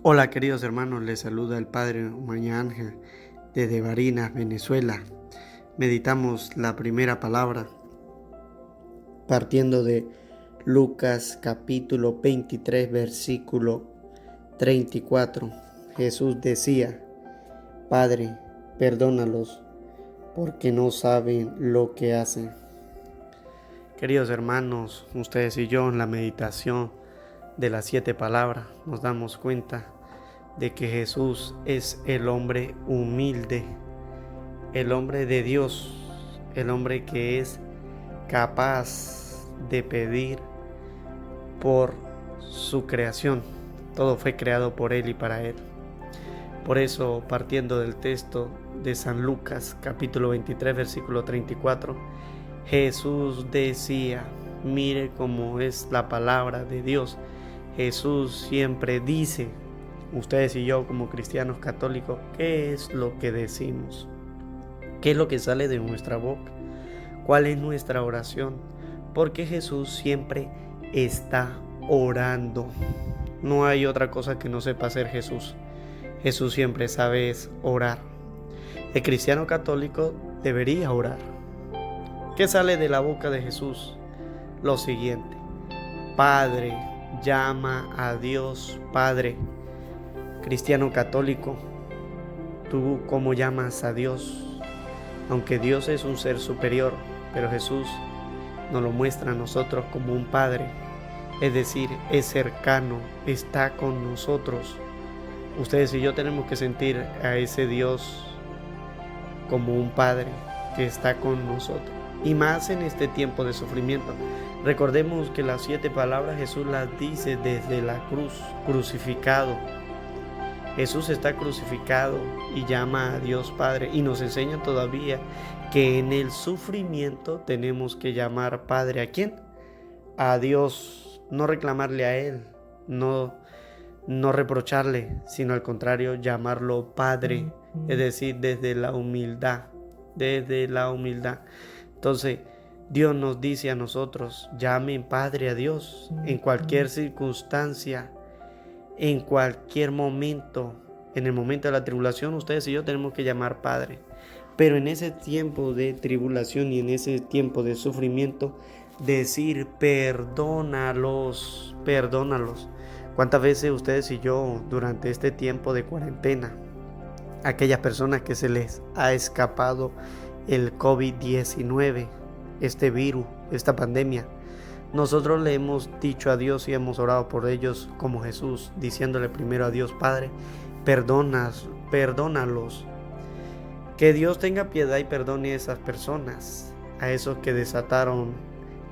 Hola queridos hermanos, les saluda el Padre Maña Ángel desde Barinas, Venezuela. Meditamos la primera palabra partiendo de Lucas capítulo 23 versículo 34. Jesús decía: Padre, perdónalos porque no saben lo que hacen. Queridos hermanos, ustedes y yo en la meditación de las 7 palabras nos damos cuenta de que Jesús es el hombre humilde, el hombre de Dios, el hombre que es capaz de pedir por su creación. Todo fue creado por Él y para Él. Por eso, partiendo del texto de San Lucas, capítulo 23, versículo 34, Jesús decía, mire cómo es la palabra de Dios. Jesús siempre dice, ustedes y yo como cristianos católicos, ¿qué es lo que decimos? ¿Qué es lo que sale de nuestra boca? ¿Cuál es nuestra oración? Porque Jesús siempre está orando. No hay otra cosa que no sepa hacer Jesús. Jesús siempre sabe orar. El cristiano católico debería orar. ¿Qué sale de la boca de Jesús? Lo siguiente: Padre, llama a Dios Padre. Cristiano católico, ¿tú cómo llamas a Dios? Aunque Dios es un ser superior, pero Jesús nos lo muestra a nosotros como un Padre, es decir, es cercano, está con nosotros. Ustedes y yo tenemos que sentir a ese Dios como un Padre que está con nosotros. Y más en este tiempo de sufrimiento. Recordemos que las 7 palabras Jesús las dice desde la cruz, crucificado. Jesús está crucificado y llama a Dios Padre, y nos enseña todavía que en el sufrimiento tenemos que llamar Padre. ¿A quién? A Dios, no reclamarle a Él, no reprocharle, sino al contrario, llamarlo Padre, es decir, desde la humildad, Entonces, Dios nos dice a nosotros, llamen Padre a Dios en cualquier circunstancia, en cualquier momento. En el momento de la tribulación, ustedes y yo tenemos que llamar Padre. Pero en ese tiempo de tribulación y en ese tiempo de sufrimiento, decir perdónalos. ¿Cuántas veces ustedes y yo durante este tiempo de cuarentena, aquellas personas que se les ha escapado el COVID-19, este virus, esta pandemia, nosotros le hemos dicho a Dios y hemos orado por ellos como Jesús, diciéndole primero a Dios Padre, perdónalos? Que Dios tenga piedad y perdone a esas personas, a esos que desataron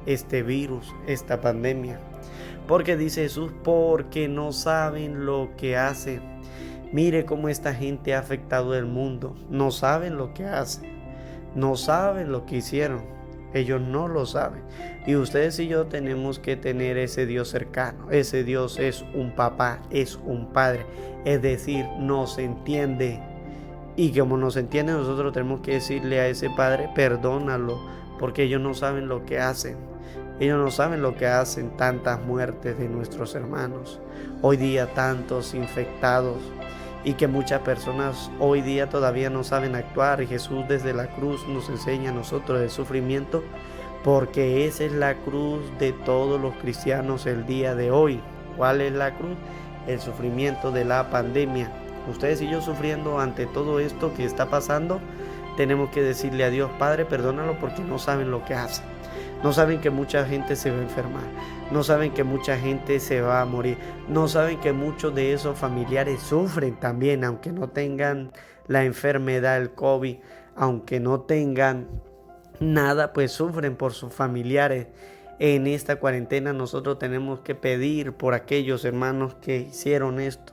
este virus, esta pandemia. Porque dice Jesús, porque no saben lo que hacen. Mire cómo esta gente ha afectado el mundo. No saben lo que hacen. No saben lo que hicieron. Ellos no lo saben. Y ustedes y yo tenemos que tener ese Dios cercano. Ese Dios es un papá, es un padre. Es decir, nos entiende. Y como nos entiende, nosotros tenemos que decirle a ese padre, perdónalo, porque ellos no saben lo que hacen. Ellos no saben lo que hacen, tantas muertes de nuestros hermanos. Hoy día tantos infectados y que muchas personas hoy día todavía no saben actuar. Y Jesús desde la cruz nos enseña a nosotros el sufrimiento, porque esa es la cruz de todos los cristianos el día de hoy. ¿Cuál es la cruz? El sufrimiento de la pandemia. Ustedes y yo sufriendo ante todo esto que está pasando, tenemos que decirle a Dios, Padre, perdónalo porque no saben lo que hacen. No saben que mucha gente se va a enfermar. No saben que mucha gente se va a morir. No saben que muchos de esos familiares sufren también, aunque no tengan la enfermedad, el COVID, aunque no tengan nada, pues sufren por sus familiares. En esta cuarentena nosotros tenemos que pedir por aquellos hermanos que hicieron esto.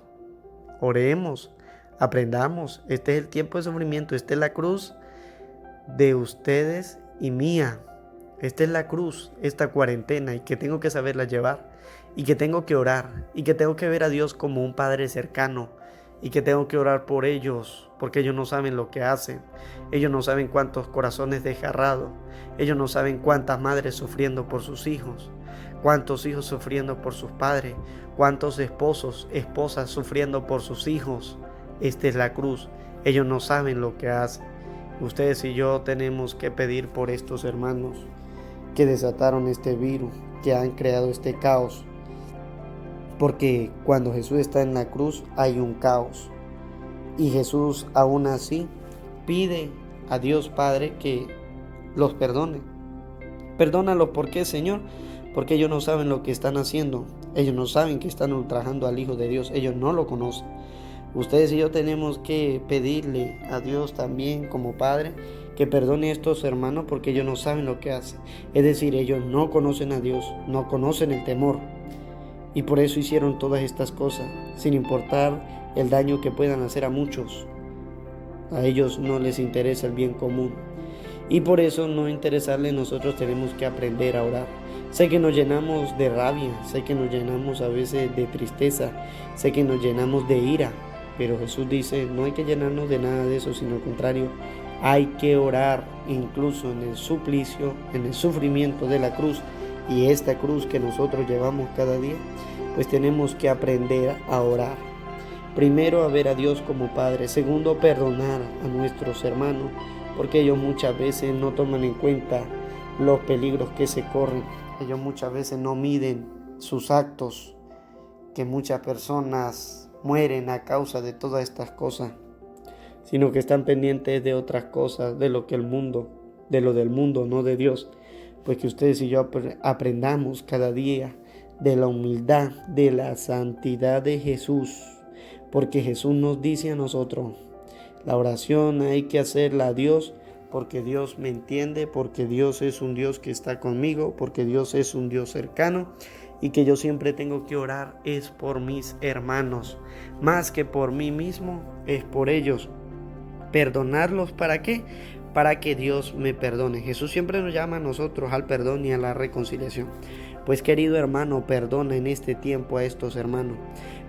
Oremos, aprendamos. Este es el tiempo de sufrimiento. Esta es la cruz de ustedes y mía. Esta es la cruz, esta cuarentena, y que tengo que saberla llevar, y que tengo que orar, y que tengo que ver a Dios como un Padre cercano, y que tengo que orar por ellos, porque ellos no saben lo que hacen. Ellos no saben cuántos corazones desgarrados. Ellos no saben cuántas madres sufriendo por sus hijos, cuántos hijos sufriendo por sus padres, ¿Cuántos esposos, esposas sufriendo por sus hijos? Esta es la cruz. Ellos no saben lo que hacen. Ustedes y yo tenemos que pedir por estos hermanos que desataron este virus, que han creado este caos. Porque cuando Jesús está en la cruz hay un caos. Y Jesús aún así pide a Dios Padre que los perdone. Perdónalos, ¿por qué, Señor? Porque ellos no saben lo que están haciendo. Ellos no saben que están ultrajando al Hijo de Dios. Ellos no lo conocen. Ustedes y yo tenemos que pedirle a Dios también como Padre que perdone a estos hermanos porque ellos no saben lo que hacen. Es decir, ellos no conocen a Dios, no conocen el temor. Y por eso hicieron todas estas cosas, sin importar el daño que puedan hacer a muchos. A ellos no les interesa el bien común. Y por eso no interesarles, nosotros tenemos que aprender a orar. Sé que nos llenamos de rabia, sé que nos llenamos a veces de tristeza, sé que nos llenamos de ira, pero Jesús dice, no hay que llenarnos de nada de eso, sino al contrario, hay que orar incluso en el suplicio, en el sufrimiento de la cruz. Y esta cruz que nosotros llevamos cada día, pues tenemos que aprender a orar. Primero, a ver a Dios como Padre. Segundo, perdonar a nuestros hermanos, porque ellos muchas veces no toman en cuenta los peligros que se corren. Ellos muchas veces no miden sus actos, que muchas personas mueren a causa de todas estas cosas, sino que están pendientes de otras cosas, de lo que el mundo, de lo del mundo, no de Dios. Pues que ustedes y yo aprendamos cada día de la humildad, de la santidad de Jesús, porque Jesús nos dice a nosotros, la oración hay que hacerla a Dios, porque Dios me entiende, porque Dios es un Dios que está conmigo, porque Dios es un Dios cercano, y que yo siempre tengo que orar es por mis hermanos, más que por mí mismo, es por ellos. ¿Perdonarlos para qué? Para que Dios me perdone. Jesús siempre nos llama a nosotros al perdón y a la reconciliación. Pues querido hermano, perdona en este tiempo a estos hermanos.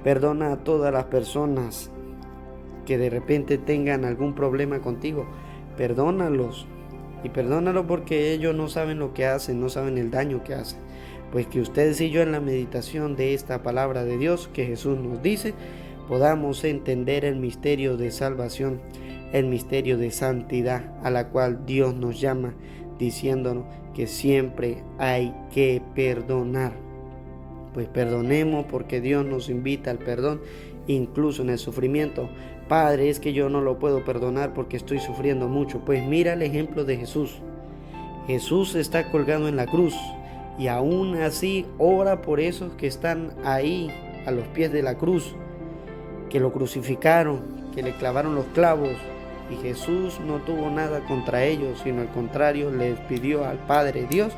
Perdona a todas las personas que de repente tengan algún problema contigo. Perdónalos. Y perdónalos porque ellos no saben lo que hacen, no saben el daño que hacen. Pues que ustedes y yo en la meditación de esta palabra de Dios que Jesús nos dice, podamos entender el misterio de salvación, el misterio de santidad a la cual Dios nos llama, diciéndonos que siempre hay que perdonar. Pues perdonemos porque Dios nos invita al perdón, incluso en el sufrimiento. Padre, es que yo no lo puedo perdonar porque estoy sufriendo mucho. Pues mira el ejemplo de Jesús. Jesús está colgado en la cruz y aún así ora por esos que están ahí a los pies de la cruz, que lo crucificaron, que le clavaron los clavos. Y Jesús no tuvo nada contra ellos, sino al contrario, les pidió al Padre Dios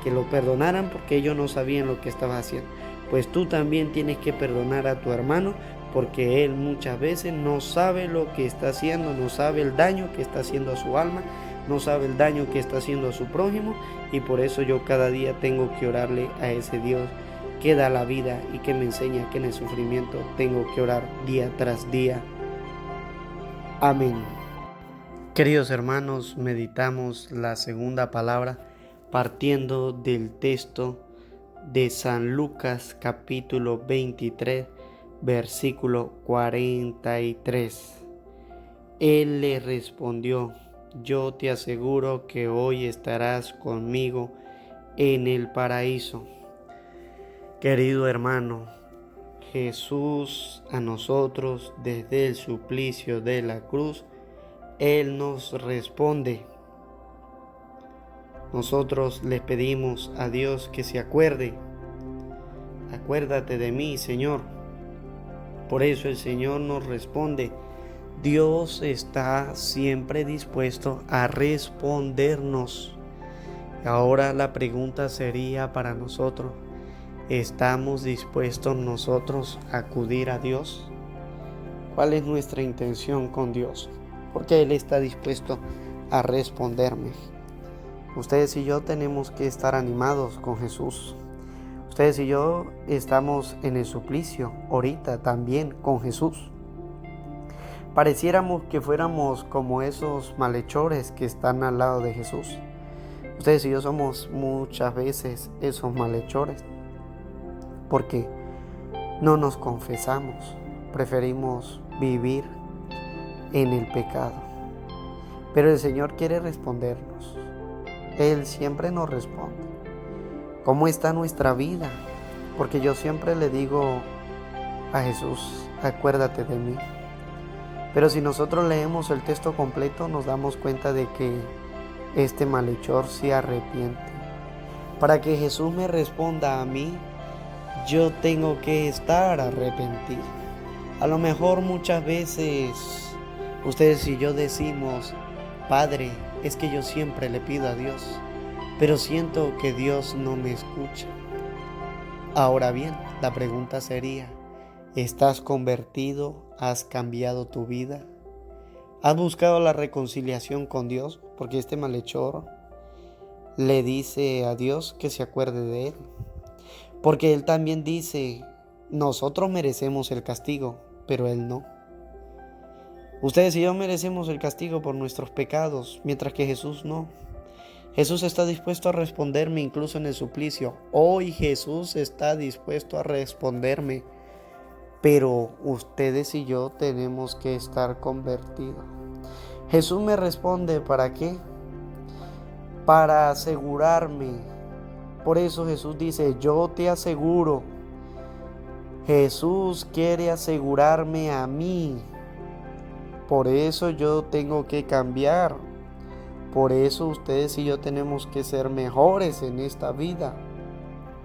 que lo perdonaran porque ellos no sabían lo que estaba haciendo. Pues tú también tienes que perdonar a tu hermano porque él muchas veces no sabe lo que está haciendo, no sabe el daño que está haciendo a su alma, no sabe el daño que está haciendo a su prójimo, y por eso yo cada día tengo que orarle a ese Dios que da la vida y que me enseña que en el sufrimiento tengo que orar día tras día. Amén. Queridos hermanos, meditamos la segunda palabra partiendo del texto de San Lucas capítulo 23, versículo 43. Él le respondió: yo te aseguro que hoy estarás conmigo en el paraíso. Querido hermano, Jesús a nosotros desde el suplicio de la cruz, Él nos responde. Nosotros le pedimos a Dios que se acuerde. Acuérdate de mí, Señor. Por eso el Señor nos responde. Dios está siempre dispuesto a respondernos. Ahora la pregunta sería para nosotros: ¿estamos dispuestos nosotros a acudir a Dios? ¿Cuál es nuestra intención con Dios? Porque Él está dispuesto a responderme. Ustedes y yo tenemos que estar animados con Jesús. Ustedes y yo estamos en el suplicio ahorita también con Jesús. Pareciéramos que fuéramos como esos malhechores que están al lado de Jesús. Ustedes y yo somos muchas veces esos malhechores, porque no nos confesamos, preferimos vivir en el pecado. Pero el Señor quiere respondernos. Él siempre nos responde. ¿Cómo está nuestra vida? Porque yo siempre le digo a Jesús, acuérdate de mí. Pero si nosotros leemos el texto completo, nos damos cuenta de que este malhechor se arrepiente. Para que Jesús me responda a mí, yo tengo que estar arrepentido. A lo mejor muchas veces ustedes y yo decimos, Padre, es que yo siempre le pido a Dios, pero siento que Dios no me escucha. Ahora bien, la pregunta sería, ¿estás convertido? ¿Has cambiado tu vida? ¿Has buscado la reconciliación con Dios? Porque este malhechor le dice a Dios que se acuerde de él. Porque él también dice, nosotros merecemos el castigo, pero él no. Ustedes y yo merecemos el castigo por nuestros pecados, mientras que Jesús no. Jesús está dispuesto a responderme incluso en el suplicio. Hoy Jesús está dispuesto a responderme. Pero ustedes y yo tenemos que estar convertidos. Jesús me responde, ¿para qué? Para asegurarme. Por eso Jesús dice, yo te aseguro. Jesús quiere asegurarme a mí. Por eso yo tengo que cambiar. Por eso ustedes y yo tenemos que ser mejores en esta vida.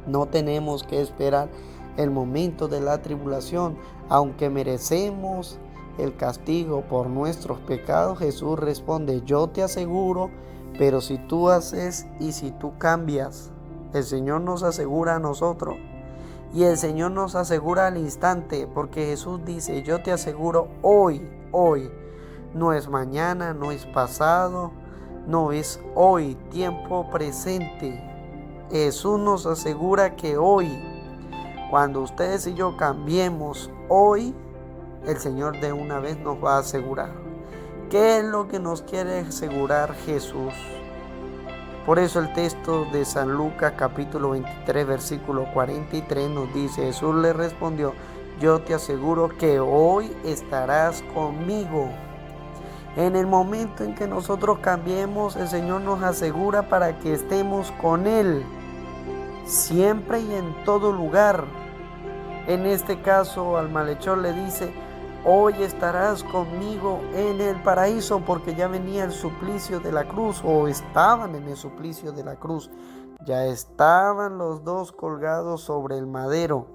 No tenemos que esperar el momento de la tribulación. Aunque merecemos el castigo por nuestros pecados, Jesús responde, yo te aseguro, pero si tú haces y si tú cambias, el Señor nos asegura a nosotros. Y el Señor nos asegura al instante, porque Jesús dice, yo te aseguro hoy. No es mañana, no es pasado, no es hoy, tiempo presente. Jesús nos asegura que hoy, cuando ustedes y yo cambiemos hoy, el Señor de una vez nos va a asegurar. ¿Qué es lo que nos quiere asegurar Jesús? Por eso el texto de San Lucas capítulo 23 versículo 43 nos dice, Jesús le respondió, yo te aseguro que hoy estarás conmigo. En el momento en que nosotros cambiemos, el Señor nos asegura para que estemos con Él, siempre y en todo lugar. En este caso al malhechor le dice, hoy estarás conmigo en el paraíso, porque ya venía el suplicio de la cruz, o estaban en el suplicio de la cruz. Ya estaban los dos colgados sobre el madero.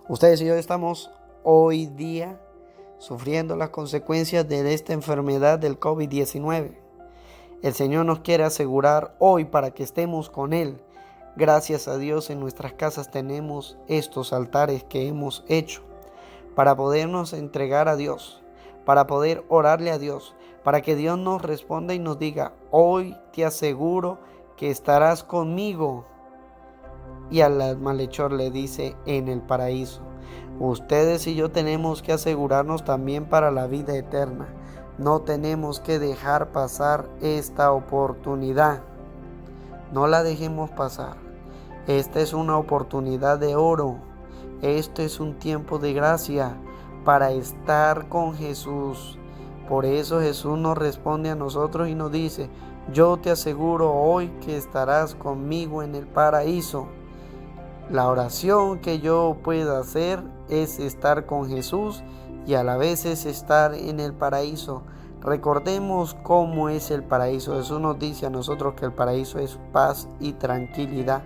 Ustedes y yo estamos hoy día sufriendo las consecuencias de esta enfermedad del COVID-19. El Señor nos quiere asegurar hoy para que estemos con Él. Gracias a Dios en nuestras casas tenemos estos altares que hemos hecho para podernos entregar a Dios, para poder orarle a Dios, para que Dios nos responda y nos diga, hoy te aseguro que estarás conmigo. Y al malhechor le dice, en el paraíso. Ustedes y yo tenemos que asegurarnos también para la vida eterna. No tenemos que dejar pasar esta oportunidad. No la dejemos pasar. Esta es una oportunidad de oro. Este es un tiempo de gracia para estar con Jesús. Por eso Jesús nos responde a nosotros y nos dice, yo te aseguro hoy que estarás conmigo en el paraíso. La oración que yo puedo hacer es estar con Jesús y a la vez es estar en el paraíso. Recordemos cómo es el paraíso. Jesús nos dice a nosotros que el paraíso es paz y tranquilidad.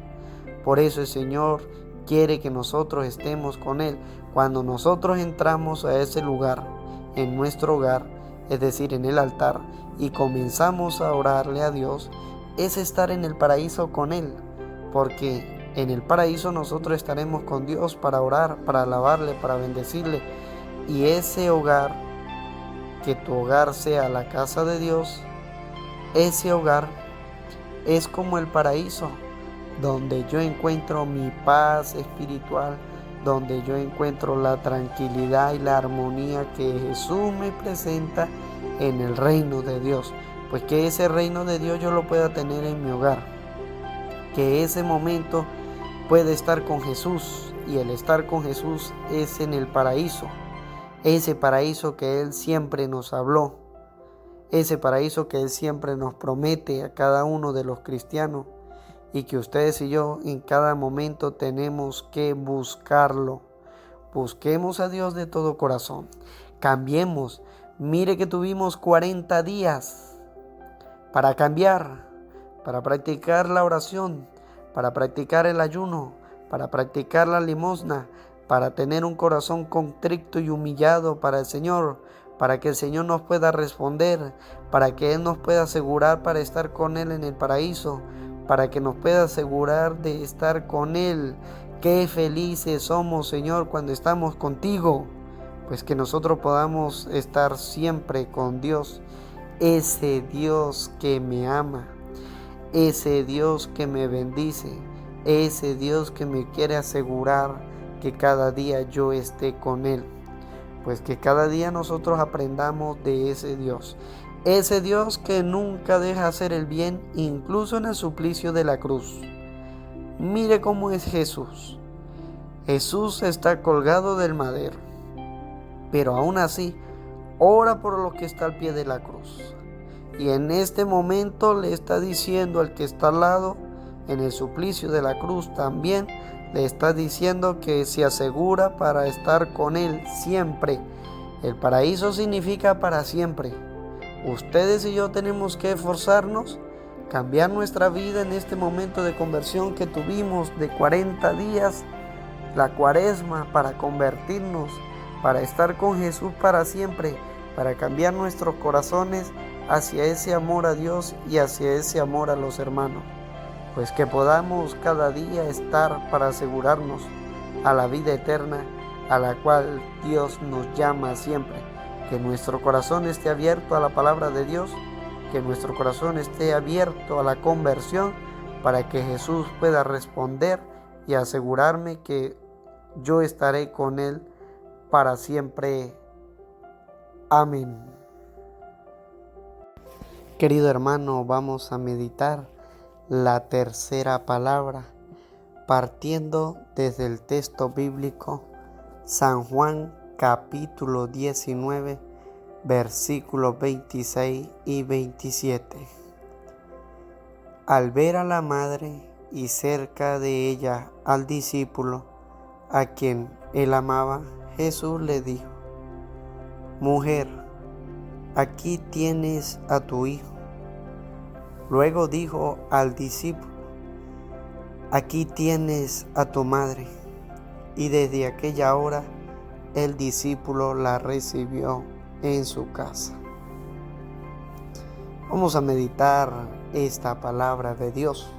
Por eso el Señor quiere que nosotros estemos con Él. Cuando nosotros entramos a ese lugar, en nuestro hogar, es decir, en el altar, y comenzamos a orarle a Dios, es estar en el paraíso con Él. Porque en el paraíso nosotros estaremos con Dios para orar, para alabarle, para bendecirle. Y ese hogar, que tu hogar sea la casa de Dios, ese hogar es como el paraíso, donde yo encuentro mi paz espiritual, donde yo encuentro la tranquilidad y la armonía que Jesús me presenta en el reino de Dios. Pues que ese reino de Dios yo lo pueda tener en mi hogar, que ese momento pueda estar con Jesús y el estar con Jesús es en el paraíso, ese paraíso que Él siempre nos habló, ese paraíso que Él siempre nos promete a cada uno de los cristianos y que ustedes y yo en cada momento tenemos que buscarlo. Busquemos a Dios de todo corazón, cambiemos. Mire que tuvimos 40 días para cambiar, para practicar la oración, para practicar el ayuno, para practicar la limosna, para tener un corazón contrito y humillado para el Señor, para que el Señor nos pueda responder, para que Él nos pueda asegurar para estar con Él en el paraíso, para que nos pueda asegurar de estar con Él. Qué felices somos, Señor, cuando estamos contigo, pues que nosotros podamos estar siempre con Dios, ese Dios que me ama, ese Dios que me bendice, ese Dios que me quiere asegurar que cada día yo esté con Él. Pues que cada día nosotros aprendamos de ese Dios que nunca deja hacer el bien, incluso en el suplicio de la cruz. Mire cómo es Jesús. Jesús está colgado del madero, pero aún así ora por lo que está al pie de la cruz. Y en este momento le está diciendo al que está al lado, en el suplicio de la cruz también, le está diciendo que se asegura para estar con Él siempre. El paraíso significa para siempre. Ustedes y yo tenemos que esforzarnos, cambiar nuestra vida en este momento de conversión que tuvimos de 40 días, la cuaresma, para convertirnos, para estar con Jesús para siempre, para cambiar nuestros corazones hacia ese amor a Dios y hacia ese amor a los hermanos. Pues que podamos cada día estar para asegurarnos a la vida eterna a la cual Dios nos llama siempre. Que nuestro corazón esté abierto a la palabra de Dios, que nuestro corazón esté abierto a la conversión para que Jesús pueda responder y asegurarme que yo estaré con Él para siempre. Amén. Querido hermano, vamos a meditar la tercera palabra, partiendo desde el texto bíblico San Juan capítulo 19, versículos 26 y 27. Al ver a la madre y cerca de ella al discípulo a quien él amaba, Jesús le dijo: Mujer, aquí tienes a tu hijo. Luego dijo al discípulo: Aquí tienes a tu madre. Y desde aquella hora el discípulo la recibió en su casa. Vamos a meditar esta palabra de Dios.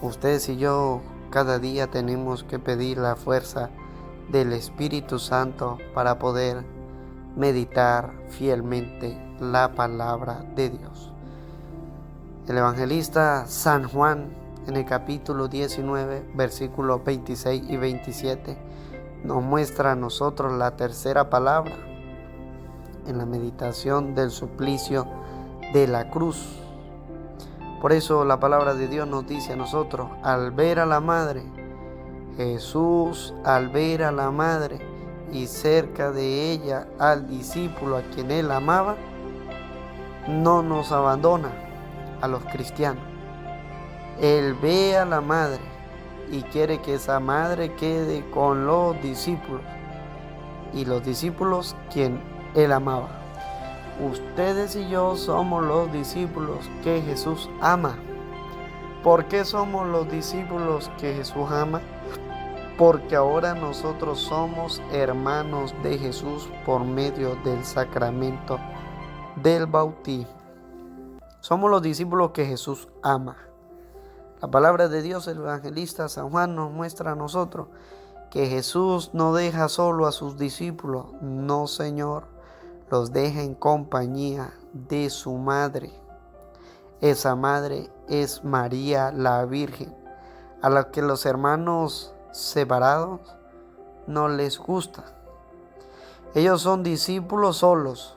Ustedes y yo cada día tenemos que pedir la fuerza del Espíritu Santo para poder meditar fielmente la palabra de Dios. El evangelista San Juan, en el capítulo 19, versículos 26 y 27, nos muestra a nosotros la tercera palabra en la meditación del suplicio de la cruz. Por eso la palabra de Dios nos dice a nosotros: al ver a la madre, Jesús, al ver a la madre y cerca de ella al discípulo a quien él amaba, no nos abandona a los cristianos. Él ve a la madre y quiere que esa madre quede con los discípulos, y los discípulos quien él amaba. Ustedes y yo somos los discípulos que Jesús ama. ¿Por qué somos los discípulos que Jesús ama? Porque ahora nosotros somos hermanos de Jesús por medio del sacramento del bautismo. Somos los discípulos que Jesús ama. La palabra de Dios, el evangelista San Juan nos muestra a nosotros que Jesús no deja solo a sus discípulos. No, Señor, los deja en compañía de su madre. Esa madre es María la Virgen, a la que los hermanos separados no les gusta. Ellos son discípulos solos,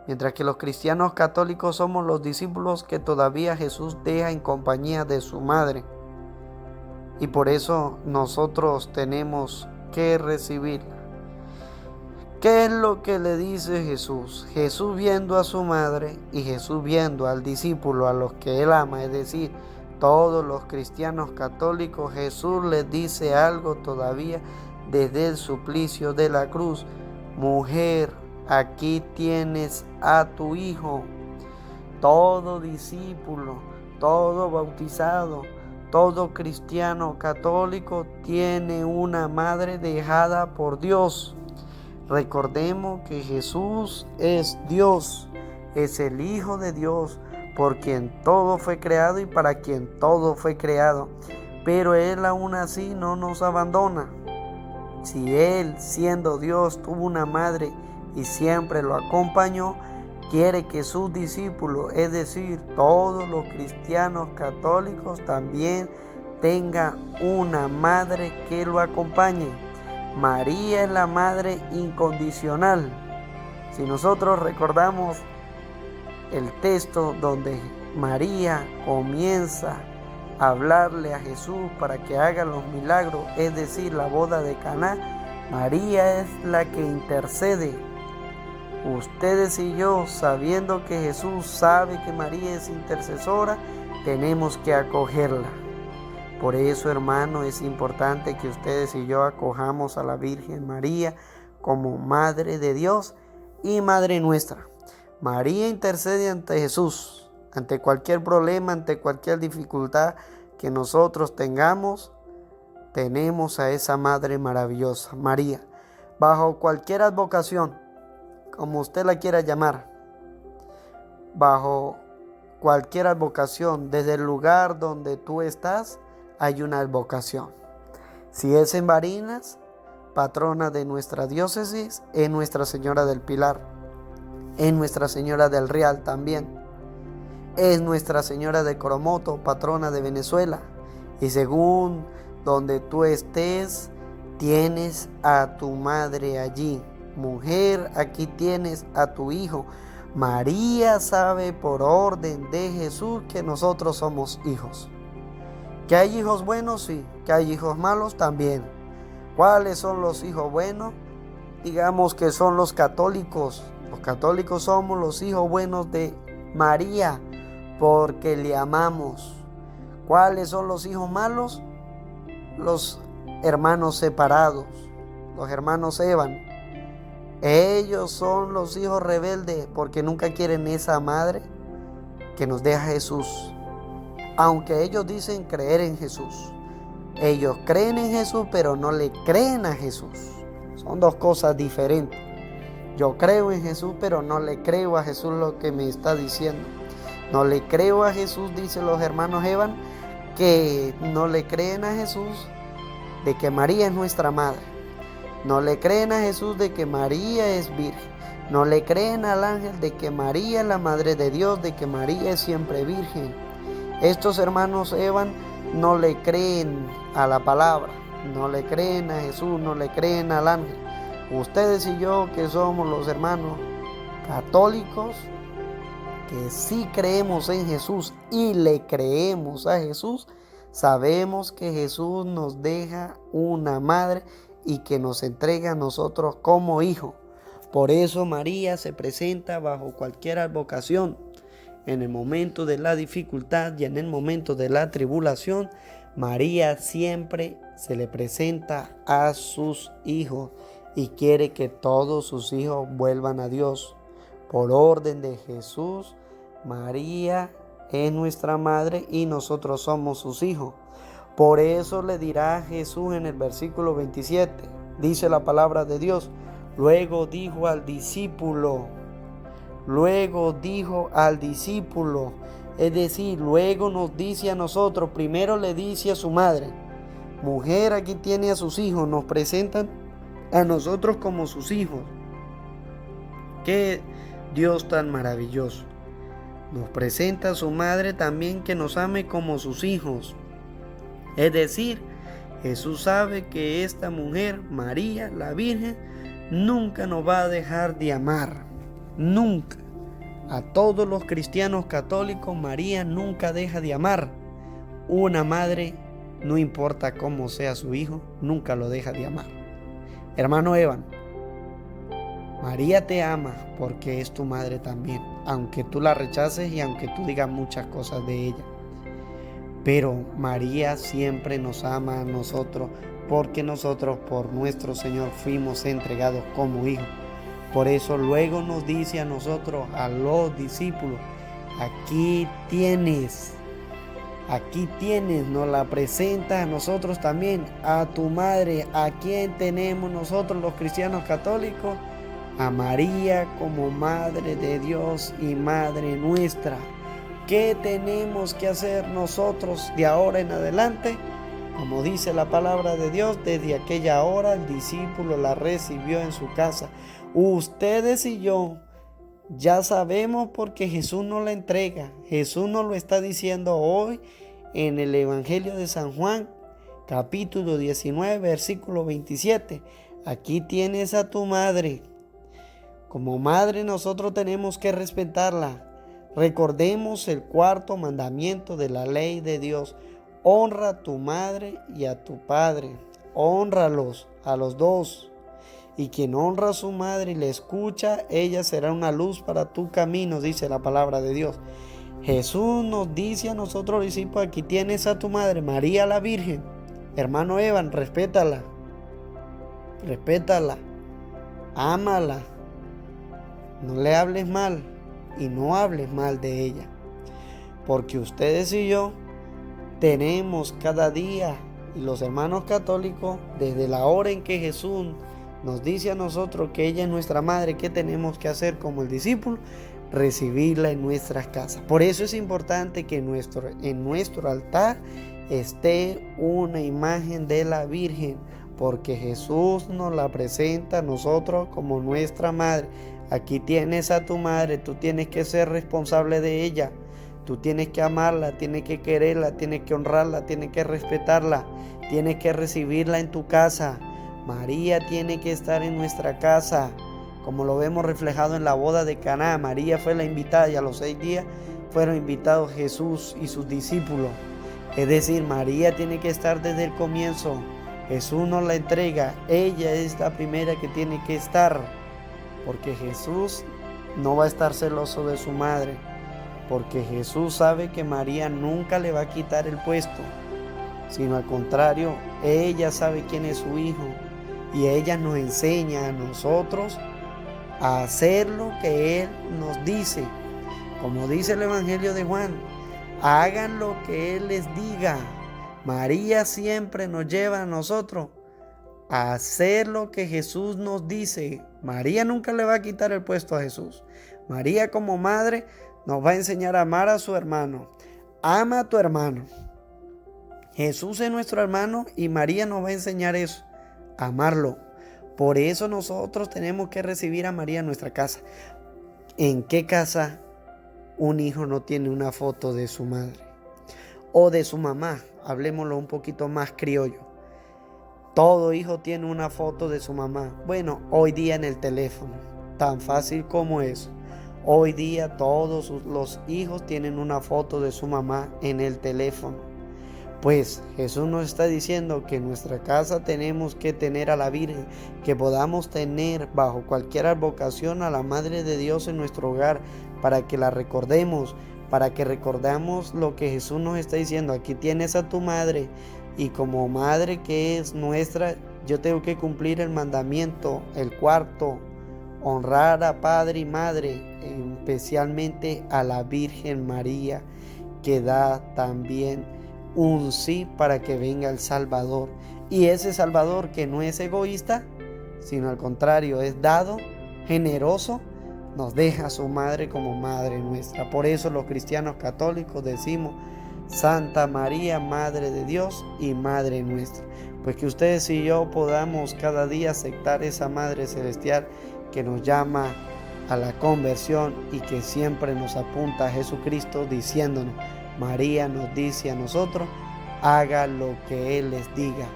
mientras que los cristianos católicos somos los discípulos que todavía Jesús deja en compañía de su madre. y por eso nosotros tenemos que recibirla. ¿Qué es lo que le dice Jesús? Jesús viendo a su madre y Jesús viendo al discípulo, a los que él ama, es decir, todos los cristianos católicos, Jesús les dice algo todavía desde el suplicio de la cruz. Mujer, aquí tienes a tu hijo. Todo discípulo, todo bautizado, todo cristiano católico tiene una madre dejada por Dios. Recordemos que Jesús es Dios, es el Hijo de Dios, por quien todo fue creado y para quien todo fue creado. Pero Él aún así no nos abandona. Si Él, siendo Dios, tuvo una madre y siempre lo acompañó, quiere que sus discípulos, es decir, todos los cristianos católicos, también tengan una madre que lo acompañe. María es la madre incondicional. Si nosotros recordamos el texto donde María comienza a hablarle a Jesús para que haga los milagros, es decir, la boda de Caná, María es la que intercede. Ustedes y yo, sabiendo que Jesús sabe que María es intercesora, tenemos que acogerla. Por eso, hermano, es importante que ustedes y yo acojamos a la Virgen María como Madre de Dios y Madre nuestra. María intercede ante Jesús, ante cualquier problema, ante cualquier dificultad que nosotros tengamos. Tenemos a esa Madre maravillosa, María, bajo cualquier advocación, como usted la quiera llamar, bajo cualquier advocación, desde el lugar donde tú estás, hay una advocación. Si es en Barinas, patrona de nuestra diócesis, es Nuestra Señora del Pilar, es Nuestra Señora del Real también, es Nuestra Señora de Coromoto, patrona de Venezuela. Y según donde tú estés, tienes a tu madre allí. Mujer, aquí tienes a tu hijo. María sabe por orden de Jesús que nosotros somos hijos. ¿Que hay hijos buenos? Sí. ¿Que hay hijos malos? También. ¿Cuáles son los hijos buenos? Digamos que son los católicos. Los católicos somos los hijos buenos de María, porque le amamos. ¿Cuáles son los hijos malos? Los hermanos separados, los hermanos Evan. Ellos son los hijos rebeldes, porque nunca quieren esa madre que nos deja Jesús. Aunque ellos dicen creer en Jesús, ellos creen en Jesús, pero no le creen a Jesús. Son dos cosas diferentes. Yo creo en Jesús, pero no le creo a Jesús lo que me está diciendo. No le creo a Jesús, dicen los hermanos Evan, que no le creen a Jesús de que María es nuestra madre. No le creen a Jesús de que María es virgen. No le creen al ángel de que María es la madre de Dios, de que María es siempre virgen. Estos hermanos Evan no le creen a la palabra, no le creen a Jesús, no le creen al ángel. Ustedes y yo, que somos los hermanos católicos, que sí creemos en Jesús y le creemos a Jesús, sabemos que Jesús nos deja una madre y que nos entrega a nosotros como hijo. Por eso María se presenta bajo cualquier advocación. En el momento de la dificultad y en el momento de la tribulación, María siempre se le presenta a sus hijos y quiere que todos sus hijos vuelvan a Dios. Por orden de Jesús, María es nuestra madre y nosotros somos sus hijos. Por eso le dirá Jesús en el versículo 27, dice la palabra de Dios, luego dijo al discípulo, es decir, luego nos dice a nosotros, primero le dice a su madre, mujer, aquí tiene a sus hijos, nos presentan a nosotros como sus hijos. Qué Dios tan maravilloso. Nos presenta a su madre también que nos ame como sus hijos. Es decir, Jesús sabe que esta mujer, María, la Virgen, nunca nos va a dejar de amar. Nunca. A todos los cristianos católicos, María nunca deja de amar. Una madre no importa cómo sea su hijo, nunca lo deja de amar. Hermano Evan, María te ama porque es tu madre también, aunque tú la rechaces y aunque tú digas muchas cosas de ella. Pero María siempre nos ama a nosotros porque nosotros por nuestro Señor fuimos entregados como hijos. Por eso luego nos dice a nosotros, a los discípulos, aquí tienes, nos la presenta a nosotros también, a tu madre. ¿A quién tenemos nosotros los cristianos católicos? A María como Madre de Dios y Madre nuestra. ¿Qué tenemos que hacer nosotros de ahora en adelante? Como dice la palabra de Dios, desde aquella hora el discípulo la recibió en su casa. Ustedes y yo ya sabemos porque Jesús nos la entrega. Jesús nos lo está diciendo hoy en el Evangelio de San Juan, capítulo 19, versículo 27. Aquí tienes a tu madre. Como madre nosotros tenemos que respetarla. Recordemos el cuarto mandamiento de la ley de Dios. Honra a tu madre y a tu padre. Hónralos a los dos. Y quien honra a su madre y le escucha, ella será una luz para tu camino, dice la palabra de Dios. Jesús nos dice a nosotros discípulos, aquí tienes a tu madre, María la Virgen. Hermano Evan, respétala. Ámala. No le hables mal y no hables mal de ella. Porque ustedes y yo tenemos cada día, y los hermanos católicos, desde la hora en que Jesús nos dice a nosotros que ella es nuestra madre, ¿qué tenemos que hacer como el discípulo? Recibirla en nuestras casas. Por eso es importante que en nuestro altar esté una imagen de la Virgen, porque Jesús nos la presenta a nosotros como nuestra madre. Aquí tienes a tu madre, tú tienes que ser responsable de ella. Tú tienes que amarla, tienes que quererla, tienes que honrarla, tienes que respetarla, tienes que recibirla en tu casa. María tiene que estar en nuestra casa, como lo vemos reflejado en la boda de Caná. María fue la invitada y a los 6 días fueron invitados Jesús y sus discípulos. Es decir, María tiene que estar desde el comienzo. Jesús nos la entrega, ella es la primera que tiene que estar, porque Jesús no va a estar celoso de su madre, porque Jesús sabe que María nunca le va a quitar el puesto, sino al contrario, ella sabe quién es su hijo y ella nos enseña a nosotros a hacer lo que Él nos dice. Como dice el Evangelio de Juan, hagan lo que Él les diga. María siempre nos lleva a nosotros a hacer lo que Jesús nos dice. María nunca le va a quitar el puesto a Jesús. María como madre nos va a enseñar a amar a su hermano. Ama a tu hermano. Jesús es nuestro hermano y María nos va a enseñar eso, a amarlo. Por eso nosotros tenemos que recibir a María en nuestra casa. ¿En qué casa un hijo no tiene una foto de su madre o de su mamá? Hablemoslo un poquito más criollo. Todo hijo tiene una foto de su mamá. Bueno, hoy día en el teléfono, tan fácil como eso. Hoy día todos los hijos tienen una foto de su mamá en el teléfono. Pues Jesús nos está diciendo que en nuestra casa tenemos que tener a la Virgen, que podamos tener bajo cualquier advocación a la Madre de Dios en nuestro hogar, para que la recordemos, para que recordamos lo que Jesús nos está diciendo. Aquí tienes a tu madre, y como madre que es nuestra, yo tengo que cumplir el mandamiento, el cuarto, honrar a padre y madre, especialmente a la Virgen María, que da también un sí para que venga el Salvador. Y ese Salvador que no es egoísta, sino al contrario, es dado, generoso, nos deja a su madre como madre nuestra. Por eso los cristianos católicos decimos Santa María, Madre de Dios y Madre nuestra. Pues que ustedes y yo podamos cada día aceptar esa Madre Celestial que nos llama a la conversión y que siempre nos apunta a Jesucristo diciéndonos, María nos dice a nosotros, haga lo que Él les diga.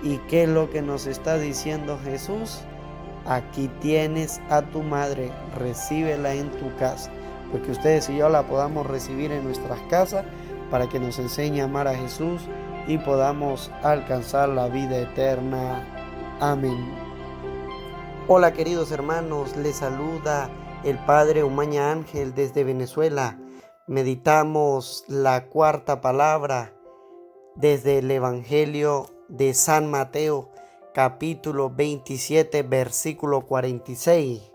¿Y qué es lo que nos está diciendo Jesús? Aquí tienes a tu madre, recíbela en tu casa. Pues que ustedes y yo la podamos recibir en nuestras casas para que nos enseñe a amar a Jesús y podamos alcanzar la vida eterna. Amén. Hola queridos hermanos, les saluda el Padre Umaña Ángel desde Venezuela. Meditamos la cuarta palabra desde el Evangelio de San Mateo, capítulo 27, versículo 46.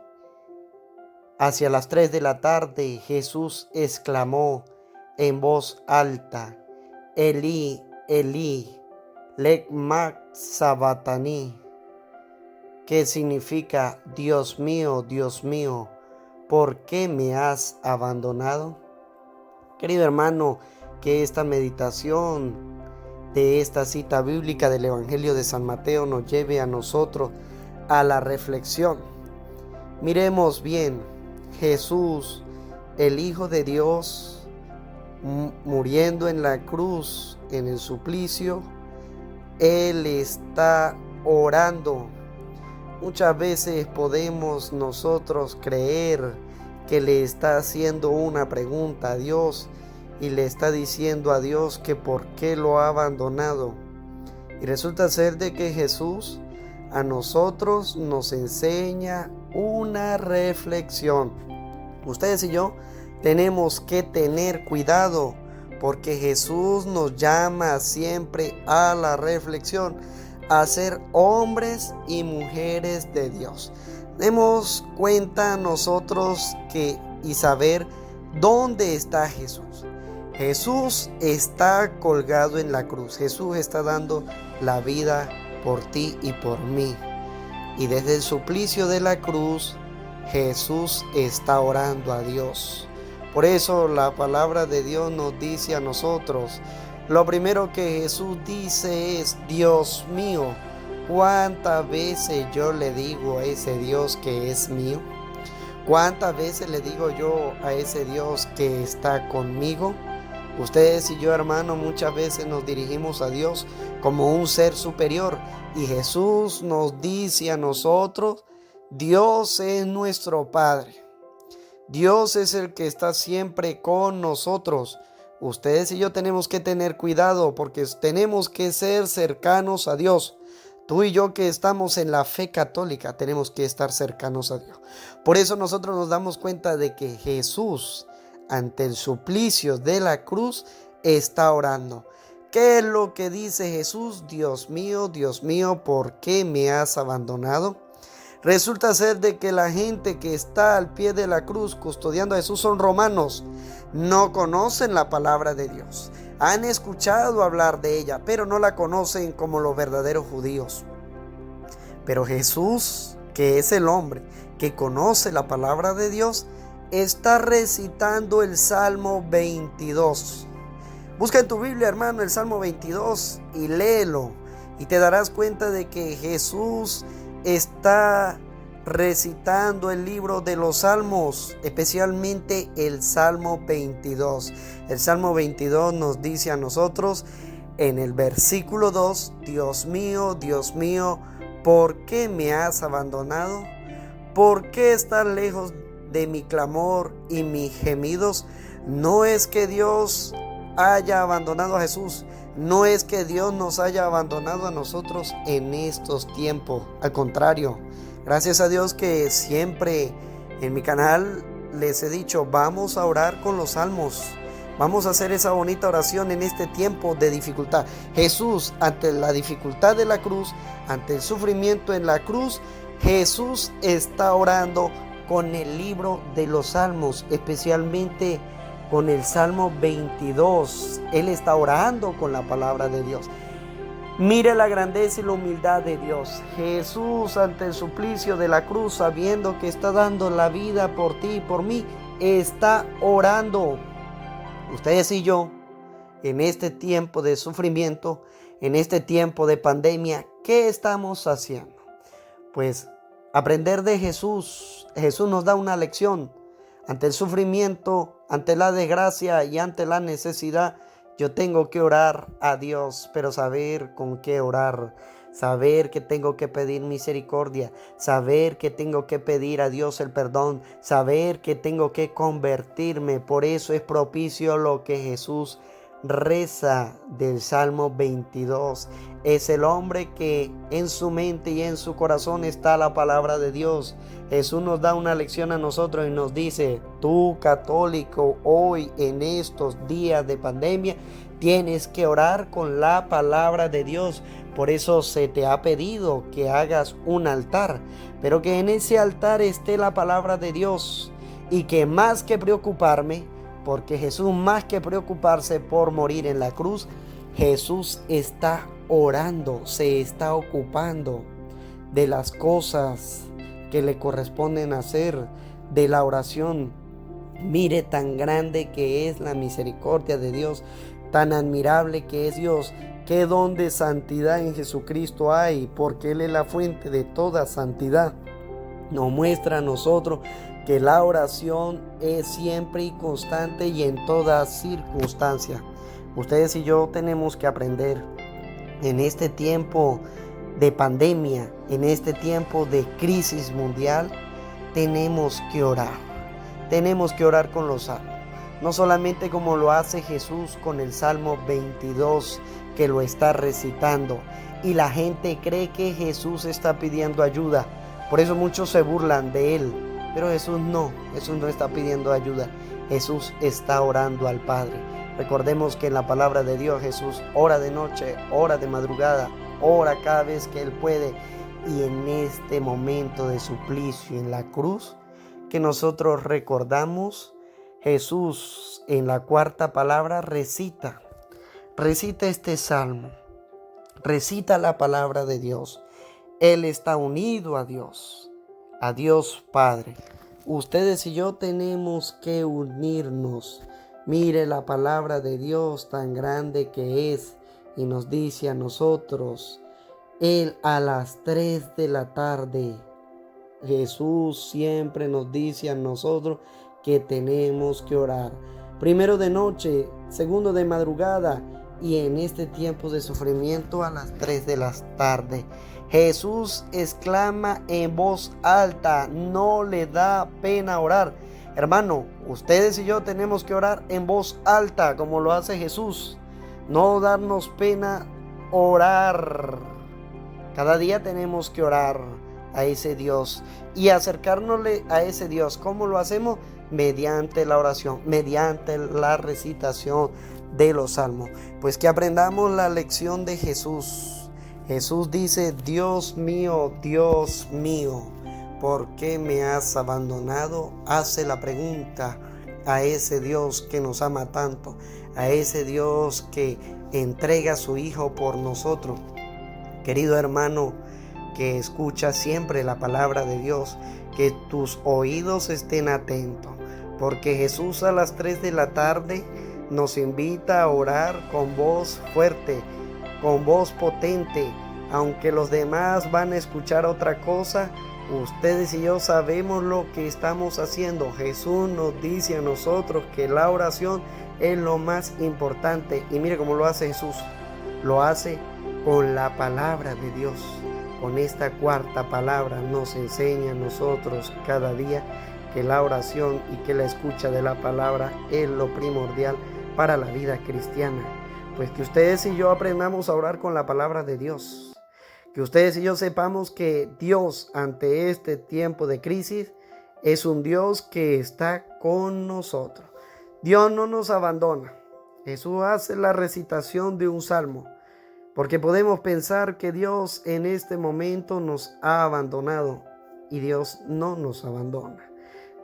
Hacia las 3 de la tarde Jesús exclamó en voz alta: Elí, Elí, lema sabachthani, que significa: Dios mío, ¿por qué me has abandonado? Querido hermano, que esta meditación de esta cita bíblica del Evangelio de San Mateo nos lleve a nosotros a la reflexión. Miremos bien, Jesús, el Hijo de Dios, muriendo en la cruz, en el suplicio, Él está orando. Muchas veces podemos nosotros creer que le está haciendo una pregunta a Dios y le está diciendo a Dios que por qué lo ha abandonado. Y resulta ser de que Jesús a nosotros nos enseña una reflexión. Ustedes y yo tenemos que tener cuidado porque Jesús nos llama siempre a la reflexión, a ser hombres y mujeres de Dios. Demos cuenta nosotros y saber dónde está Jesús. Jesús está colgado en la cruz. Jesús está dando la vida por ti y por mí. Y desde el suplicio de la cruz, Jesús está orando a Dios. Por eso la palabra de Dios nos dice a nosotros, lo primero que Jesús dice es: Dios mío. ¿Cuántas veces yo le digo a ese Dios que es mío? ¿Cuántas veces le digo yo a ese Dios que está conmigo? Ustedes y yo, hermanos, muchas veces nos dirigimos a Dios como un ser superior, y Jesús nos dice a nosotros: Dios es nuestro Padre. Dios es el que está siempre con nosotros. Ustedes y yo tenemos que tener cuidado porque tenemos que ser cercanos a Dios. Tú y yo que estamos en la fe católica tenemos que estar cercanos a Dios. Por eso nosotros nos damos cuenta de que Jesús, ante el suplicio de la cruz, está orando. ¿Qué es lo que dice Jesús? Dios mío, ¿por qué me has abandonado? Resulta ser de que la gente que está al pie de la cruz custodiando a Jesús son romanos. No conocen la palabra de Dios. Han escuchado hablar de ella, pero no la conocen como los verdaderos judíos. Pero Jesús, que es el hombre que conoce la palabra de Dios, está recitando el Salmo 22. Busca en tu Biblia, hermano, el Salmo 22 y léelo. Y te darás cuenta de que Jesús está recitando el libro de los Salmos, especialmente el Salmo 22. El Salmo 22 nos dice a nosotros en el versículo 2: Dios mío, ¿por qué me has abandonado? ¿Por qué estás lejos de mi clamor y mis gemidos? No es que Dios haya abandonado a Jesús. No es que Dios nos haya abandonado a nosotros en estos tiempos. Al contrario, gracias a Dios que siempre en mi canal les he dicho: vamos a orar con los salmos. Vamos a hacer esa bonita oración en este tiempo de dificultad. Jesús, ante la dificultad de la cruz, ante el sufrimiento en la cruz, Jesús está orando con el libro de los salmos, especialmente con el Salmo 22. Él está orando con la palabra de Dios. Mire la grandeza y la humildad de Dios. Jesús, ante el suplicio de la cruz, sabiendo que está dando la vida por ti y por mí, está orando. Ustedes y yo, en este tiempo de sufrimiento, en este tiempo de pandemia, ¿qué estamos haciendo? Pues aprender de Jesús. Jesús nos da una lección. Ante el sufrimiento, ante la desgracia y ante la necesidad, yo tengo que orar a Dios, pero saber con qué orar, saber que tengo que pedir misericordia, saber que tengo que pedir a Dios el perdón, saber que tengo que convertirme. Por eso es propicio lo que Jesús reza del Salmo 22. Es el hombre que en su mente y en su corazón está la palabra de Dios. Jesús nos da una lección a nosotros y nos dice: tú, católico, hoy en estos días de pandemia tienes que orar con la palabra de Dios. Por eso se te ha pedido que hagas un altar, pero que en ese altar esté la palabra de Dios. Y que más que preocuparme, porque Jesús, más que preocuparse por morir en la cruz, Jesús está orando, se está ocupando de las cosas que le corresponden hacer, de la oración. Mire tan grande que es la misericordia de Dios, tan admirable que es Dios. Qué don de santidad en Jesucristo hay, porque Él es la fuente de toda santidad. Nos muestra a nosotros que la oración es siempre y constante y en toda circunstancia. Ustedes y yo tenemos que aprender en este tiempo de pandemia, en este tiempo de crisis mundial, tenemos que orar. Tenemos que orar con los salmos. No solamente como lo hace Jesús con el Salmo 22, que lo está recitando, y la gente cree que Jesús está pidiendo ayuda. Por eso muchos se burlan de Él. Pero Jesús no está pidiendo ayuda. Jesús está orando al Padre. Recordemos que en la palabra de Dios Jesús ora de noche, ora de madrugada, ora cada vez que Él puede. Y en este momento de suplicio en la cruz, que nosotros recordamos, Jesús en la cuarta palabra recita este salmo, recita la palabra de Dios. Él está unido a Dios Padre. Ustedes y yo tenemos que unirnos. Mire la palabra de Dios tan grande que es y nos dice a nosotros: Él a las 3 de la tarde. Jesús siempre nos dice a nosotros que tenemos que orar. Primero de noche, segundo de madrugada y en este tiempo de sufrimiento a las 3 de la tarde. Jesús exclama en voz alta, no le da pena orar. Hermano, ustedes y yo tenemos que orar en voz alta como lo hace Jesús. No darnos pena orar. Cada día tenemos que orar a ese Dios y acercárnosle a ese Dios. ¿Cómo lo hacemos? Mediante la oración, mediante la recitación de los salmos. Pues que aprendamos la lección de Jesús. Jesús dice: Dios mío, ¿por qué me has abandonado? Hace la pregunta a ese Dios que nos ama tanto, a ese Dios que entrega a su Hijo por nosotros. Querido hermano que escucha siempre la palabra de Dios, que tus oídos estén atentos, porque Jesús a las 3 de la tarde nos invita a orar con voz fuerte, con voz potente. Aunque los demás van a escuchar otra cosa, ustedes y yo sabemos lo que estamos haciendo. Jesús nos dice a nosotros que la oración es lo más importante. Y mire cómo lo hace Jesús. Lo hace con la palabra de Dios. Con esta cuarta palabra nos enseña a nosotros cada día que la oración y que la escucha de la palabra es lo primordial para la vida cristiana. Pues que ustedes y yo aprendamos a orar con la palabra de Dios. Que ustedes y yo sepamos que Dios ante este tiempo de crisis es un Dios que está con nosotros. Dios no nos abandona. Jesús hace la recitación de un salmo, porque podemos pensar que Dios en este momento nos ha abandonado, y Dios no nos abandona.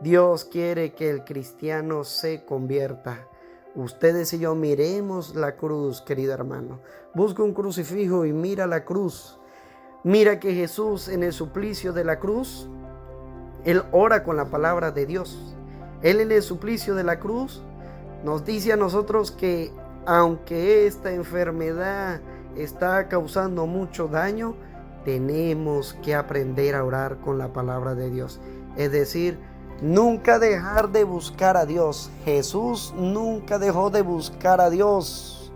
Dios quiere que el cristiano se convierta. Ustedes y yo miremos la cruz, querido hermano. Busca un crucifijo y mira la cruz. Mira que Jesús en el suplicio de la cruz, Él ora con la palabra de Dios. Él en el suplicio de la cruz nos dice a nosotros que aunque esta enfermedad está causando mucho daño, tenemos que aprender a orar con la palabra de Dios. Es decir, nunca dejar de buscar a Dios. Jesús nunca dejó de buscar a Dios.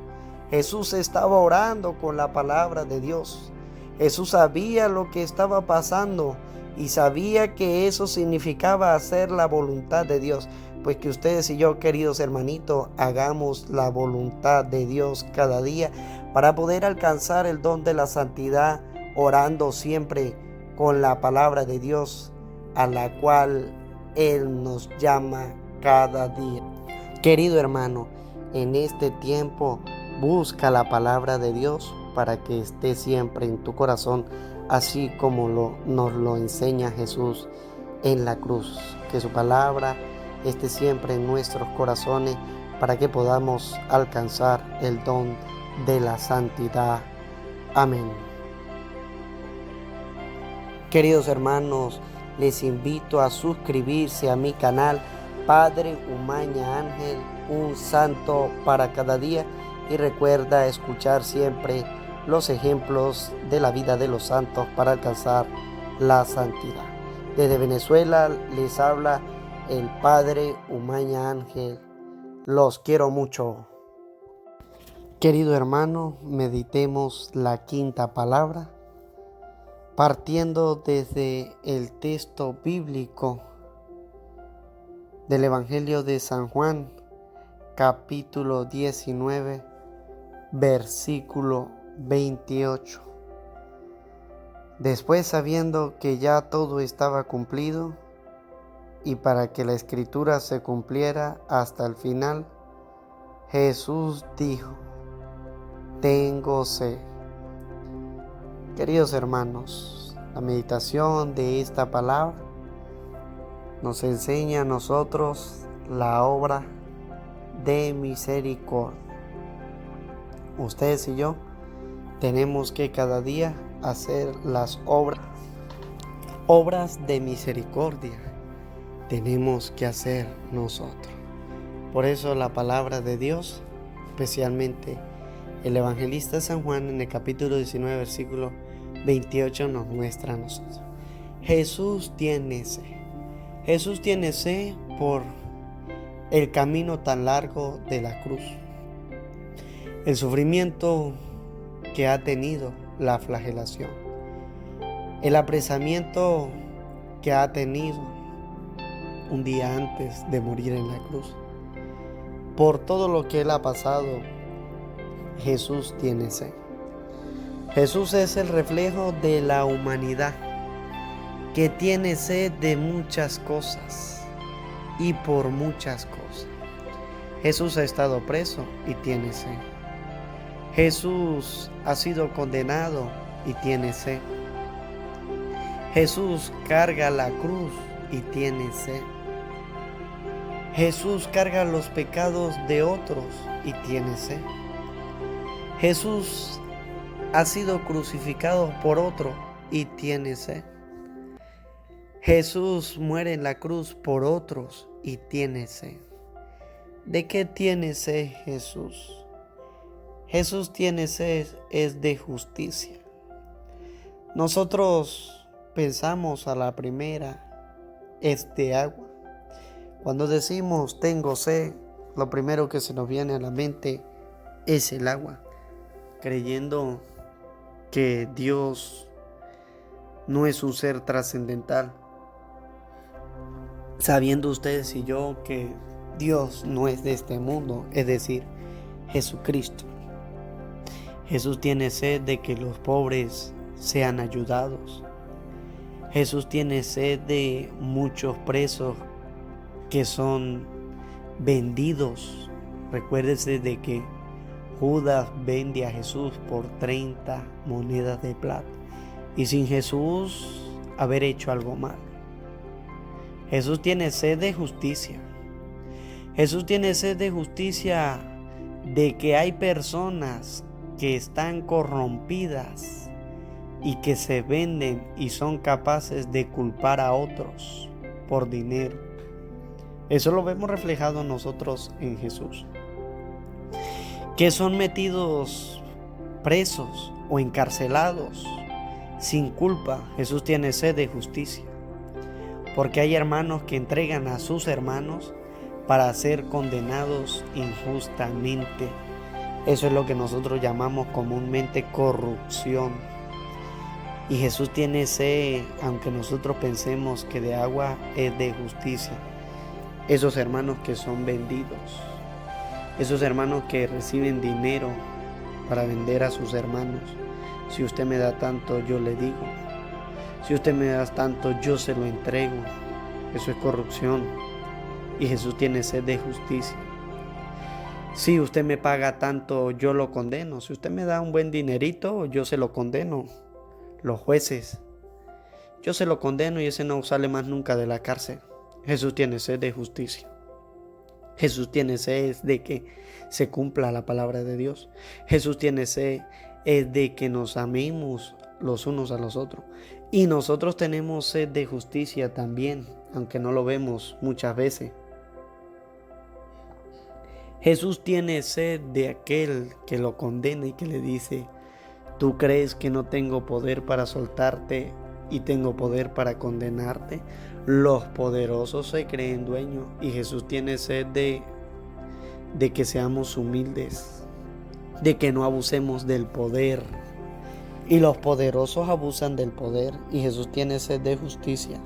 Jesús estaba orando con la palabra de Dios. Jesús sabía lo que estaba pasando y sabía que eso significaba hacer la voluntad de Dios. Pues que ustedes y yo, queridos hermanitos, hagamos la voluntad de Dios cada día para poder alcanzar el don de la santidad, orando siempre con la palabra de Dios, a la cual Él nos llama cada día. Querido hermano, en este tiempo busca la palabra de Dios para que esté siempre en tu corazón, así como nos lo enseña Jesús en la cruz. Que su palabra esté siempre en nuestros corazones para que podamos alcanzar el don de la santidad. Amén. Queridos hermanos, les invito a suscribirse a mi canal Padre Umaña Ángel, un santo para cada día, y recuerda escuchar siempre los ejemplos de la vida de los santos para alcanzar la santidad. Desde Venezuela les habla el Padre Umaña Ángel. Los quiero mucho. Querido hermano, meditemos la quinta palabra, partiendo desde el texto bíblico del Evangelio de San Juan, capítulo 19, versículo 28. Después, sabiendo que ya todo estaba cumplido, y para que la escritura se cumpliera hasta el final, Jesús dijo: tengo sed. Queridos hermanos, la meditación de esta palabra nos enseña a nosotros la obra de misericordia. Ustedes y yo tenemos que cada día hacer las obras de misericordia. Tenemos que hacer nosotros. Por eso la palabra de Dios, especialmente el evangelista San Juan en el capítulo 19, versículo 28, nos muestra a nosotros. Jesús tiene sed. Jesús tiene sed por el camino tan largo de la cruz, el sufrimiento que ha tenido, la flagelación, el apresamiento que ha tenido un día antes de morir en la cruz. Por todo lo que Él ha pasado, Jesús tiene sed. Jesús es el reflejo de la humanidad que tiene sed de muchas cosas y por muchas cosas. Jesús ha estado preso y tiene sed. Jesús ha sido condenado y tiene sed. Jesús carga la cruz y tiene sed. Jesús carga los pecados de otros y tiene sed. Jesús ha sido crucificado por otro y tiene sed. Jesús muere en la cruz por otros y tiene sed. ¿De qué tiene sed Jesús? Jesús tiene sed es de justicia. Nosotros pensamos a la primera es de agua. Cuando decimos tengo sed, lo primero que se nos viene a la mente es el agua, creyendo que Dios no es un ser trascendental, sabiendo ustedes y yo que Dios no es de este mundo, es decir, Jesucristo. Jesús tiene sed de que los pobres sean ayudados. Jesús tiene sed de muchos presos que son vendidos. Recuérdese de que Judas vende a Jesús por 30 monedas de plata y sin Jesús haber hecho algo mal. Jesús tiene sed de justicia. Jesús tiene sed de justicia de que hay personas que están corrompidas y que se venden y son capaces de culpar a otros por dinero. Eso lo vemos reflejado nosotros en Jesús, que son metidos presos o encarcelados sin culpa. Jesús tiene sed de justicia, porque hay hermanos que entregan a sus hermanos para ser condenados injustamente. Eso es lo que nosotros llamamos comúnmente corrupción. Y Jesús tiene sed, aunque nosotros pensemos que de agua, es de justicia. Esos hermanos que son vendidos, esos hermanos que reciben dinero para vender a sus hermanos. Si usted me da tanto, yo le digo. Si usted me da tanto, yo se lo entrego. Eso es corrupción. Y Jesús tiene sed de justicia. Si usted me paga tanto, yo lo condeno. Si usted me da un buen dinerito, yo se lo condeno. Los jueces, yo se lo condeno y ese no sale más nunca de la cárcel. Jesús tiene sed de justicia. Jesús tiene sed de que se cumpla la palabra de Dios. Jesús tiene sed de que nos amemos los unos a los otros. Y nosotros tenemos sed de justicia también, aunque no lo vemos muchas veces. Jesús tiene sed de aquel que lo condena y que le dice: ¿tú crees que no tengo poder para soltarte y tengo poder para condenarte? Los poderosos se creen dueños, y Jesús tiene sed de que seamos humildes, de que no abusemos del poder. Y los poderosos abusan del poder, y Jesús tiene sed de justicia,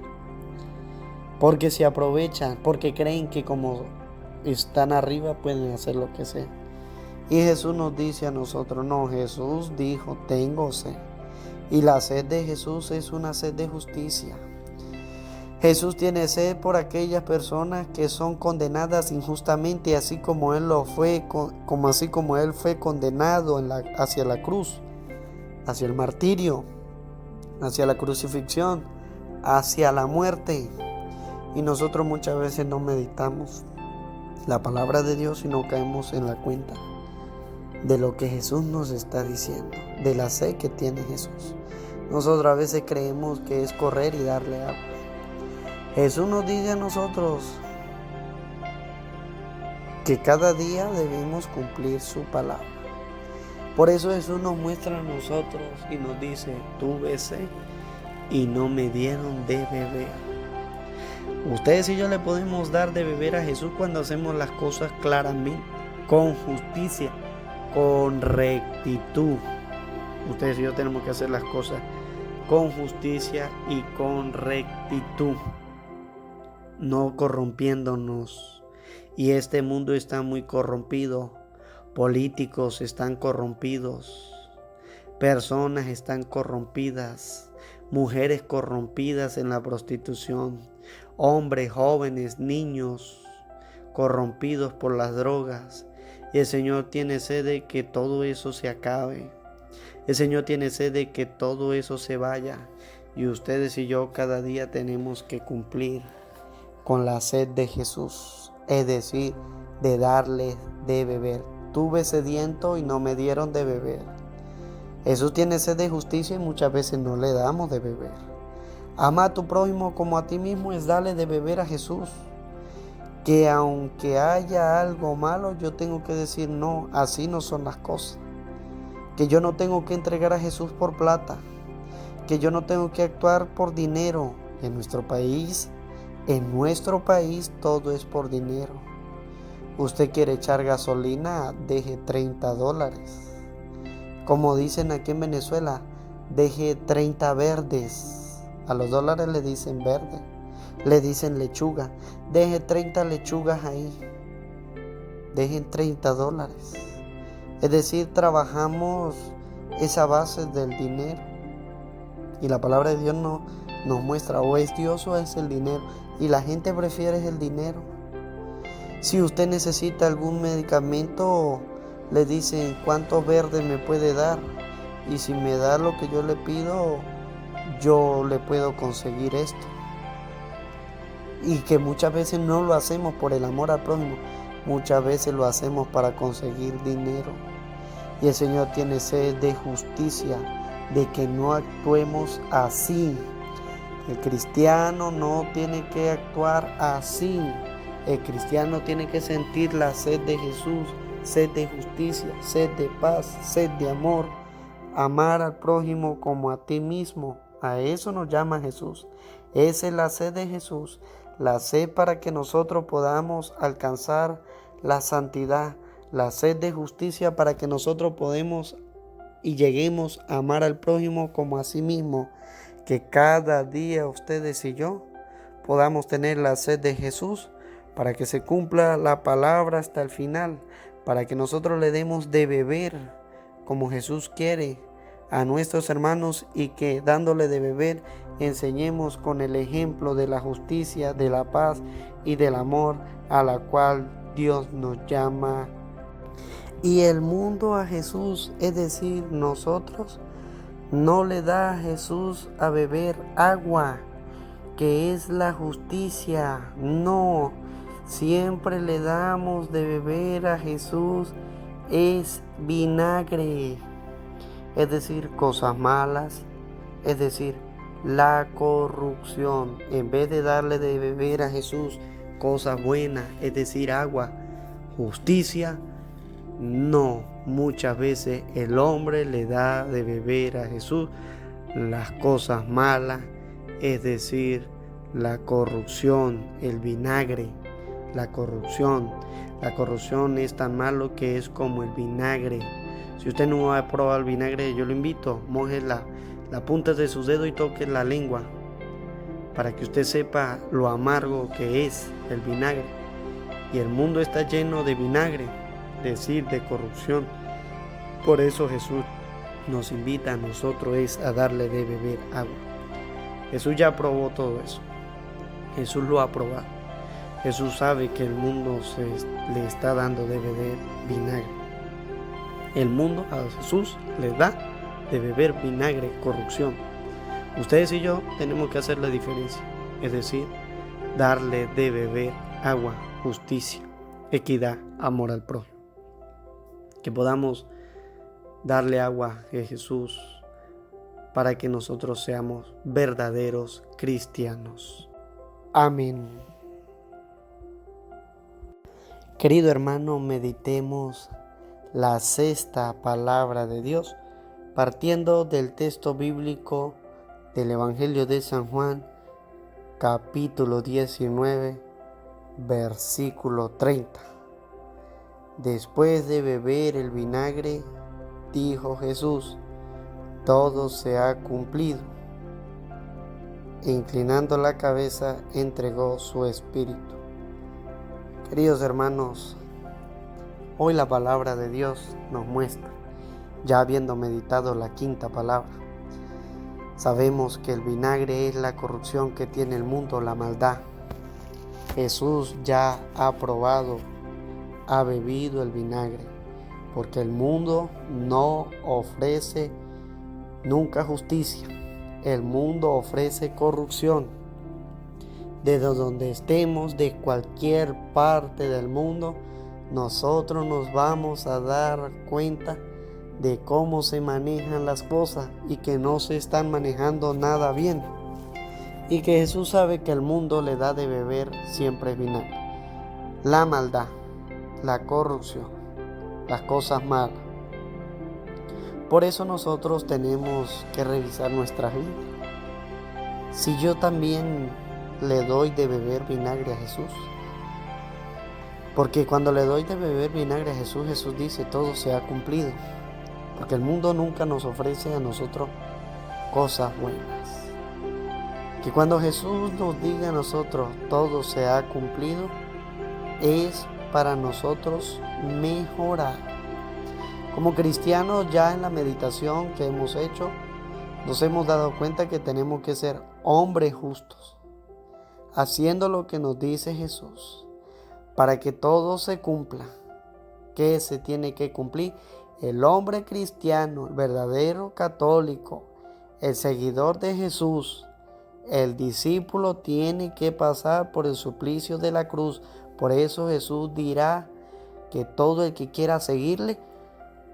porque se aprovechan, porque creen que como están arriba pueden hacer lo que sea. Y Jesús nos dice a nosotros: no, Jesús dijo: tengo sed. Y la sed de Jesús es una sed de justicia. Jesús tiene sed por aquellas personas que son condenadas injustamente, así como Él lo fue, así como Él fue condenado hacia la cruz, hacia el martirio, hacia la crucifixión, hacia la muerte. Y nosotros muchas veces no meditamos la palabra de Dios y no caemos en la cuenta de lo que Jesús nos está diciendo, de la sed que tiene Jesús. Nosotros a veces creemos que es correr y darle agua. Jesús nos dice a nosotros que cada día debemos cumplir su palabra. Por eso Jesús nos muestra a nosotros y nos dice: tuve sed y no me dieron de beber. Ustedes y yo le podemos dar de beber a Jesús cuando hacemos las cosas claramente, con justicia, con rectitud. Ustedes y yo tenemos que hacer las cosas con justicia y con rectitud, no corrompiéndonos. Y este mundo está muy corrompido. Políticos están corrompidos, personas están corrompidas, mujeres corrompidas en la prostitución, hombres, jóvenes, niños corrompidos por las drogas. Y el Señor tiene sed de que todo eso se acabe. El Señor tiene sed de que todo eso se vaya. Y ustedes y yo cada día tenemos que cumplir con la sed de Jesús, es decir, de darle de beber. Tuve sediento y no me dieron de beber. Jesús tiene sed de justicia y muchas veces no le damos de beber. Ama a tu prójimo como a ti mismo es darle de beber a Jesús. Que aunque haya algo malo, yo tengo que decir: no, así no son las cosas. Que yo no tengo que entregar a Jesús por plata. Que yo no tengo que actuar por dinero. En nuestro país todo es por dinero. Usted quiere echar gasolina, deje $30. Como dicen aquí en Venezuela, deje 30 verdes. A los dólares le dicen verde, le dicen lechuga. Deje 30 lechugas ahí. Dejen $30. Es decir, trabajamos esa base del dinero. Y la palabra de Dios nos muestra: o es Dios o es el dinero. Y la gente prefiere el dinero. Si usted necesita algún medicamento, le dicen: ¿cuántos verdes me puede dar? Y si me da lo que yo le pido, yo le puedo conseguir esto. Y que muchas veces no lo hacemos por el amor al prójimo, muchas veces lo hacemos para conseguir dinero. Y el Señor tiene sed de justicia, de que no actuemos así. El cristiano no tiene que actuar así. El cristiano tiene que sentir la sed de Jesús, sed de justicia, sed de paz, sed de amor. Amar al prójimo como a ti mismo. A eso nos llama Jesús. Esa es la sed de Jesús. La sed para que nosotros podamos alcanzar la santidad. La sed de justicia para que nosotros podamos y lleguemos a amar al prójimo como a sí mismo. Que cada día ustedes y yo podamos tener la sed de Jesús para que se cumpla la palabra hasta el final, para que nosotros le demos de beber como Jesús quiere a nuestros hermanos y que dándole de beber enseñemos con el ejemplo de la justicia, de la paz y del amor a la cual Dios nos llama. Y el mundo a Jesús, es decir, nosotros, no le da a Jesús a beber agua, que es la justicia. No, siempre le damos de beber a Jesús es vinagre, es decir, cosas malas, es decir, la corrupción. En vez de darle de beber a Jesús cosas buenas, es decir, agua, justicia, no, muchas veces el hombre le da de beber a Jesús las cosas malas, es decir, la corrupción, el vinagre, la corrupción. La corrupción es tan malo que es como el vinagre. Si usted no ha probado el vinagre, yo lo invito, moje la punta de sus dedos y toque la lengua para que usted sepa lo amargo que es el vinagre. Y el mundo está lleno de vinagre, es decir, de corrupción. Por eso Jesús nos invita a nosotros a darle de beber agua. Jesús ya probó todo eso. Jesús lo ha probado. Jesús sabe que el mundo le está dando de beber vinagre. El mundo a Jesús le da de beber vinagre, corrupción. Ustedes y yo tenemos que hacer la diferencia, es decir, darle de beber agua, justicia, equidad, amor al prójimo. Que podamos darle agua a Jesús para que nosotros seamos verdaderos cristianos. Amén. Querido hermano, meditemos la sexta palabra de Dios, partiendo del texto bíblico del Evangelio de San Juan, capítulo 19, versículo 30. Después de beber el vinagre, dijo Jesús: todo se ha cumplido. E inclinando la cabeza, entregó su espíritu. Queridos hermanos, hoy la palabra de Dios nos muestra, ya habiendo meditado la quinta palabra, sabemos que el vinagre es la corrupción que tiene el mundo, la maldad. Jesús ya ha probado, ha bebido el vinagre, porque el mundo no ofrece nunca justicia, el mundo ofrece corrupción. Desde donde estemos, de cualquier parte del mundo, nosotros nos vamos a dar cuenta de cómo se manejan las cosas y que no se están manejando nada bien. Y que Jesús sabe que el mundo le da de beber siempre vinagre. La maldad, la corrupción, las cosas malas. Por eso nosotros tenemos que revisar nuestra vida. Si yo también le doy de beber vinagre a Jesús, porque cuando le doy de beber vinagre a Jesús, Jesús dice: todo se ha cumplido, porque el mundo nunca nos ofrece a nosotros cosas buenas. Que cuando Jesús nos diga a nosotros todo se ha cumplido, es para nosotros mejorar. Como cristianos, ya en la meditación que hemos hecho, nos hemos dado cuenta que tenemos que ser hombres justos, haciendo lo que nos dice Jesús, para que todo se cumpla. ¿Qué se tiene que cumplir? El hombre cristiano, el verdadero católico, el seguidor de Jesús, el discípulo tiene que pasar por el suplicio de la cruz. Por eso Jesús dirá que todo el que quiera seguirle,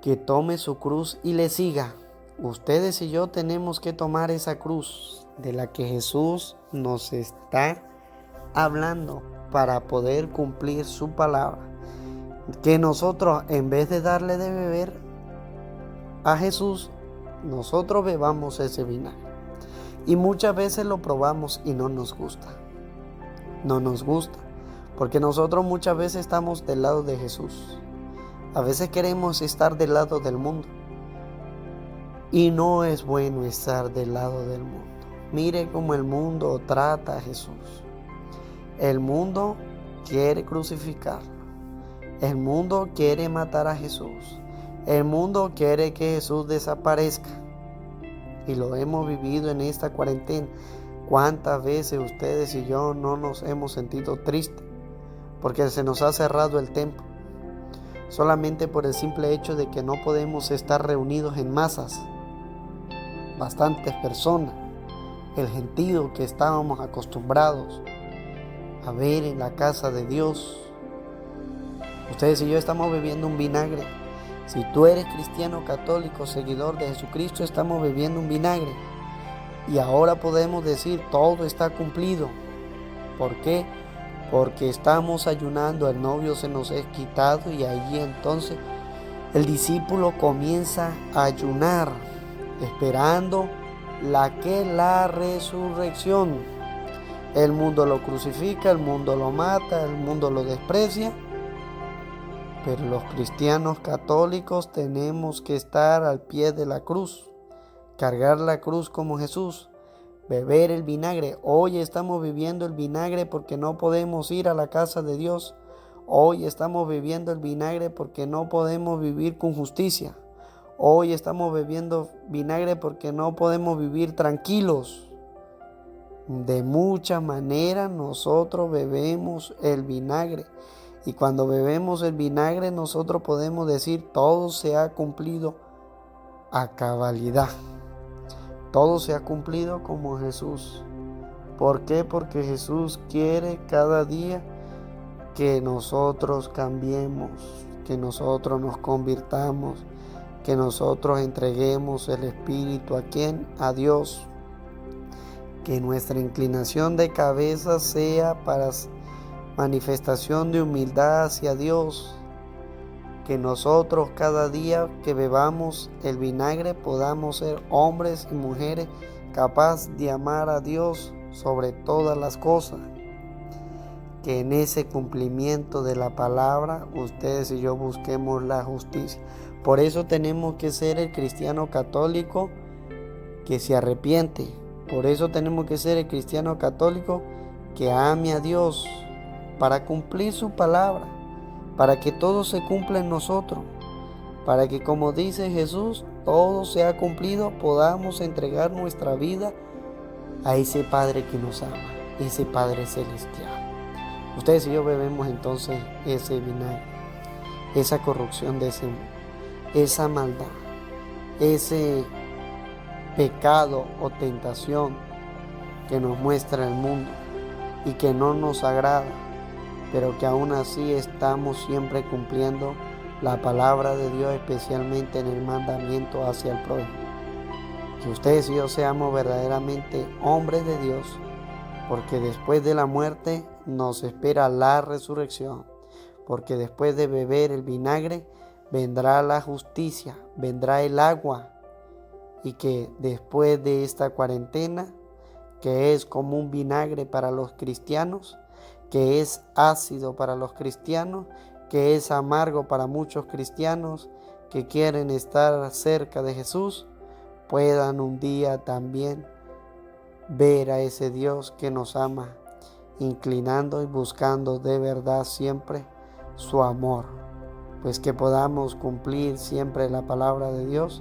que tome su cruz y le siga. Ustedes y yo tenemos que tomar esa cruz de la que Jesús nos está hablando para poder cumplir su palabra. Que nosotros, en vez de darle de beber a Jesús, nosotros bebamos ese vinagre. Y muchas veces lo probamos y no nos gusta. No nos gusta, porque nosotros muchas veces estamos del lado de Jesús. A veces queremos estar del lado del mundo. Y no es bueno estar del lado del mundo. Mire cómo el mundo trata a Jesús. El mundo quiere crucificarlo. El mundo quiere matar a Jesús. El mundo quiere que Jesús desaparezca. Y lo hemos vivido en esta cuarentena. ¿Cuántas veces ustedes y yo no nos hemos sentido tristes porque se nos ha cerrado el templo? Solamente por el simple hecho de que no podemos estar reunidos en masas, bastantes personas, el gentío que estábamos acostumbrados a ver en la casa de Dios. Ustedes y yo estamos bebiendo un vinagre. Si tú eres cristiano católico, seguidor de Jesucristo, estamos bebiendo un vinagre. Y ahora podemos decir, todo está cumplido. ¿Por qué? Porque estamos ayunando, el novio se nos es quitado y ahí entonces el discípulo comienza a ayunar, esperando la resurrección. El mundo lo crucifica, el mundo lo mata, el mundo lo desprecia. Pero los cristianos católicos tenemos que estar al pie de la cruz, cargar la cruz como Jesús, beber el vinagre. Hoy estamos viviendo el vinagre porque no podemos ir a la casa de Dios. Hoy estamos bebiendo el vinagre porque no podemos vivir con justicia. Hoy estamos bebiendo vinagre porque no podemos vivir tranquilos. De muchas maneras nosotros bebemos el vinagre. Y cuando bebemos el vinagre nosotros podemos decir todo se ha cumplido a cabalidad. Todo se ha cumplido como Jesús. ¿Por qué? Porque Jesús quiere cada día que nosotros cambiemos, que nosotros nos convirtamos, que nosotros entreguemos el Espíritu ¿a quién? A Dios. Que nuestra inclinación de cabeza sea para manifestación de humildad hacia Dios, que nosotros cada día que bebamos el vinagre podamos ser hombres y mujeres capaces de amar a Dios sobre todas las cosas, que en ese cumplimiento de la palabra ustedes y yo busquemos la justicia. Por eso tenemos que ser el cristiano católico que se arrepiente, por eso tenemos que ser el cristiano católico que ame a Dios, para cumplir su palabra, para que todo se cumpla en nosotros, para que como dice Jesús, todo sea cumplido, podamos entregar nuestra vida a ese Padre que nos ama, ese Padre celestial. Ustedes y yo bebemos entonces ese vinagre, esa corrupción de ese mundo, esa maldad, ese pecado o tentación que nos muestra el mundo y que no nos agrada, pero que aún así estamos siempre cumpliendo la palabra de Dios, especialmente en el mandamiento hacia el prójimo. Que ustedes y yo seamos verdaderamente hombres de Dios, porque después de la muerte nos espera la resurrección, porque después de beber el vinagre vendrá la justicia, vendrá el agua, y que después de esta cuarentena, que es como un vinagre para los cristianos, que es ácido para los cristianos, que es amargo para muchos cristianos que quieren estar cerca de Jesús, puedan un día también ver a ese Dios que nos ama, inclinando y buscando de verdad siempre su amor. Pues que podamos cumplir siempre la palabra de Dios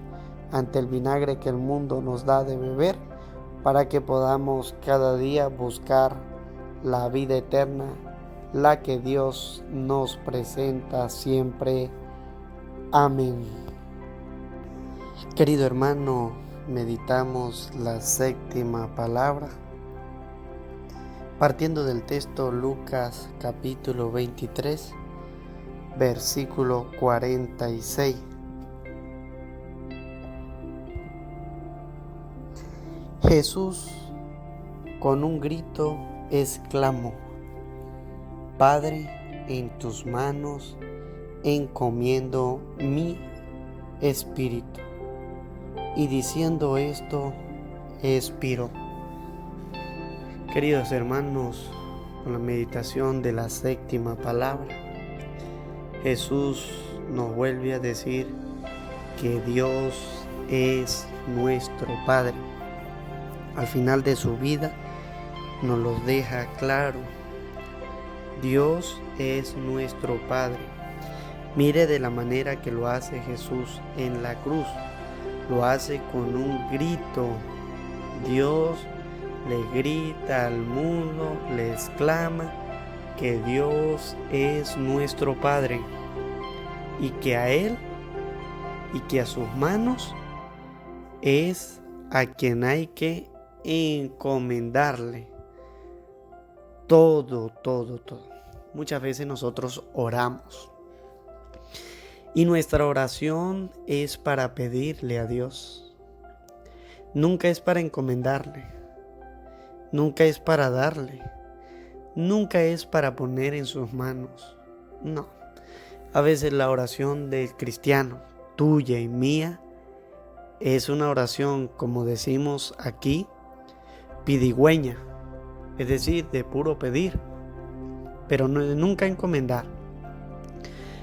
ante el vinagre que el mundo nos da de beber, para que podamos cada día buscar la vida eterna, la que Dios nos presenta siempre. Amén. Querido hermano, meditamos la séptima palabra, partiendo del texto Lucas capítulo 23, versículo 46. Jesús con un grito exclamó: Padre, en tus manos encomiendo mi espíritu. Y diciendo esto, expiró. Queridos hermanos, con la meditación de la séptima palabra, Jesús nos vuelve a decir que Dios es nuestro Padre. Al final de su vida nos lo deja claro. Dios es nuestro Padre. Mire de la manera que lo hace Jesús en la cruz. Lo hace con un grito. Dios le grita al mundo, le exclama que Dios es nuestro Padre y que a Él y que a sus manos es a quien hay que encomendarle todo. Muchas veces nosotros oramos y nuestra oración es para pedirle a Dios. Nunca es para encomendarle, nunca es para darle, nunca es para poner en sus manos. No, a veces la oración del cristiano, tuya y mía, es una oración, como decimos aquí, pidigüeña, es decir, de puro pedir, pero nunca encomendar.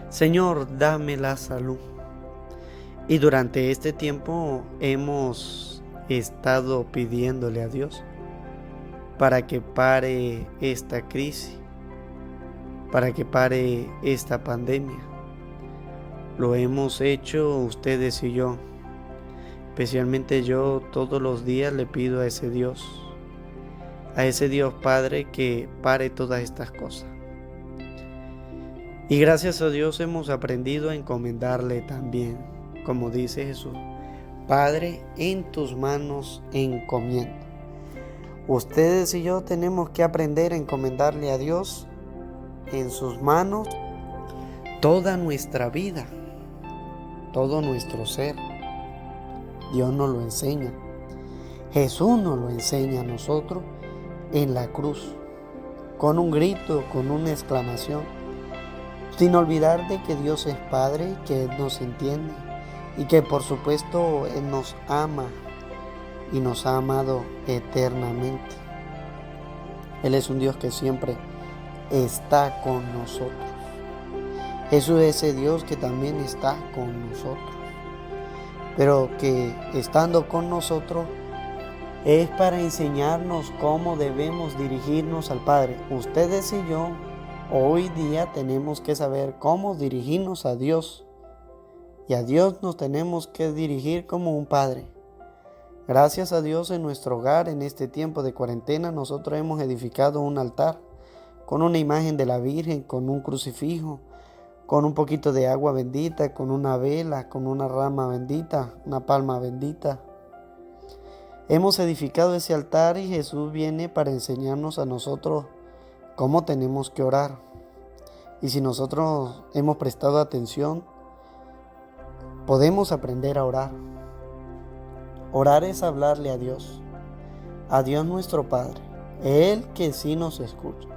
Señor, dame la salud. Y durante este tiempo hemos estado pidiéndole a Dios para que pare esta crisis, para que pare esta pandemia. Lo hemos hecho ustedes y yo. Especialmente yo todos los días le pido a ese Dios Padre, que pare todas estas cosas. Y gracias a Dios hemos aprendido a encomendarle también, como dice Jesús: Padre, en tus manos encomiendo. Ustedes y yo tenemos que aprender a encomendarle a Dios en sus manos toda nuestra vida, todo nuestro ser. Dios nos lo enseña. Jesús nos lo enseña a nosotros en la cruz, con un grito, con una exclamación, sin olvidar de que Dios es Padre, que Él nos entiende y que por supuesto Él nos ama y nos ha amado eternamente. Él es un Dios que siempre está con nosotros. Jesús es ese Dios que también está con nosotros, pero que estando con nosotros es para enseñarnos cómo debemos dirigirnos al Padre. Ustedes y yo hoy día tenemos que saber cómo dirigirnos a Dios, y a Dios nos tenemos que dirigir como un Padre. Gracias a Dios, en nuestro hogar, en este tiempo de cuarentena, nosotros hemos edificado un altar con una imagen de la Virgen, con un crucifijo, con un poquito de agua bendita, con una vela, con una rama bendita, una palma bendita. Hemos edificado ese altar y Jesús viene para enseñarnos a nosotros cómo tenemos que orar. Y si nosotros hemos prestado atención, podemos aprender a orar. Orar es hablarle a Dios nuestro Padre, Él que sí nos escucha.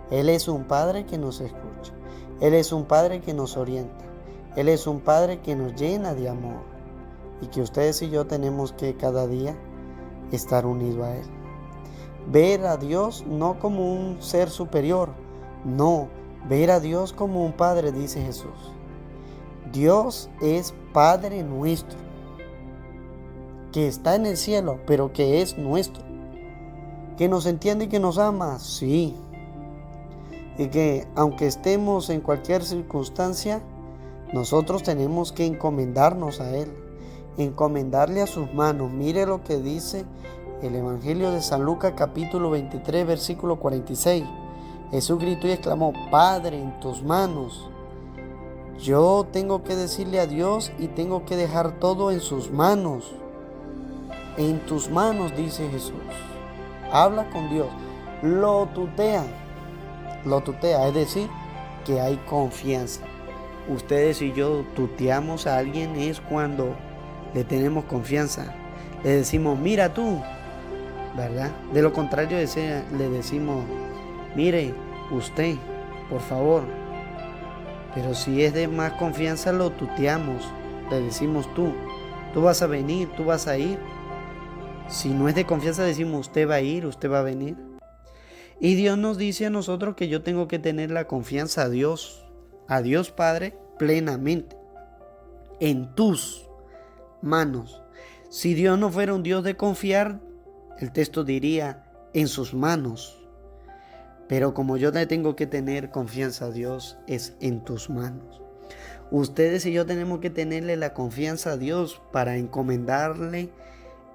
Él es un Padre que nos escucha. Él es un Padre que nos orienta. Él es un Padre que nos llena de amor. Y que ustedes y yo tenemos que cada día estar unidos a Él. Ver a Dios no como un ser superior. No, ver a Dios como un Padre, dice Jesús. Dios es Padre nuestro, que está en el cielo, pero que es nuestro. Que nos entiende y que nos ama, sí. Y que aunque estemos en cualquier circunstancia, nosotros tenemos que encomendarnos a Él, encomendarle a sus manos. Mire lo que dice el Evangelio de San Lucas, capítulo 23, versículo 46. Jesús gritó y exclamó: Padre, en tus manos. Yo tengo que decirle a Dios y tengo que dejar todo en sus manos. En tus manos, dice Jesús. Habla con Dios, lo tutea, es decir, que hay confianza. Ustedes y yo tuteamos a alguien es cuando le tenemos confianza. Le decimos: mira tú, ¿verdad? De lo contrario le decimos: mire usted, por favor. Pero si es de más confianza, lo tuteamos, le decimos tú vas a venir, tú vas a ir. Si no es de confianza, decimos: usted va a ir, usted va a venir. Y Dios nos dice a nosotros que yo tengo que tener la confianza a Dios Padre, plenamente, en tus manos. Si Dios no fuera un Dios de confiar, el texto diría: en sus manos. Pero como yo le tengo que tener confianza a Dios, es en tus manos. Ustedes y yo tenemos que tenerle la confianza a Dios para encomendarle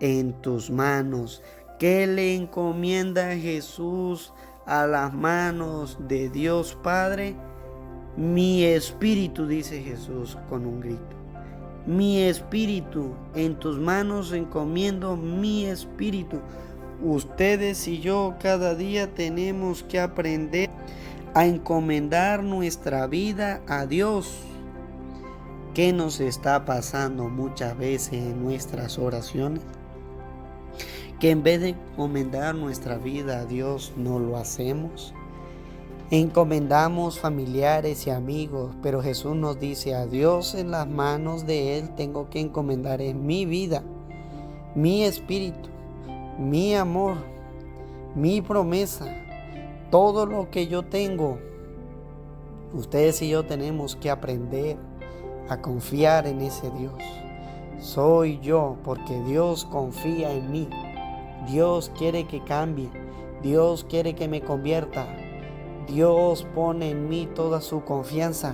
en tus manos. ¿Qué le encomienda Jesús a las manos de Dios Padre? Mi espíritu, dice Jesús con un grito. Mi espíritu, en tus manos encomiendo mi espíritu. Ustedes y yo cada día tenemos que aprender a encomendar nuestra vida a Dios. ¿Qué nos está pasando muchas veces en nuestras oraciones? Que en vez de encomendar nuestra vida a Dios, no lo hacemos. Encomendamos familiares y amigos, pero Jesús nos dice: a Dios en las manos de Él tengo que encomendar en mi vida, mi espíritu, mi amor, mi promesa, todo lo que yo tengo. Ustedes y yo tenemos que aprender a confiar en ese Dios. Soy yo, porque Dios confía en mí. Dios quiere que cambie. Dios quiere que me convierta. Dios pone en mí toda su confianza.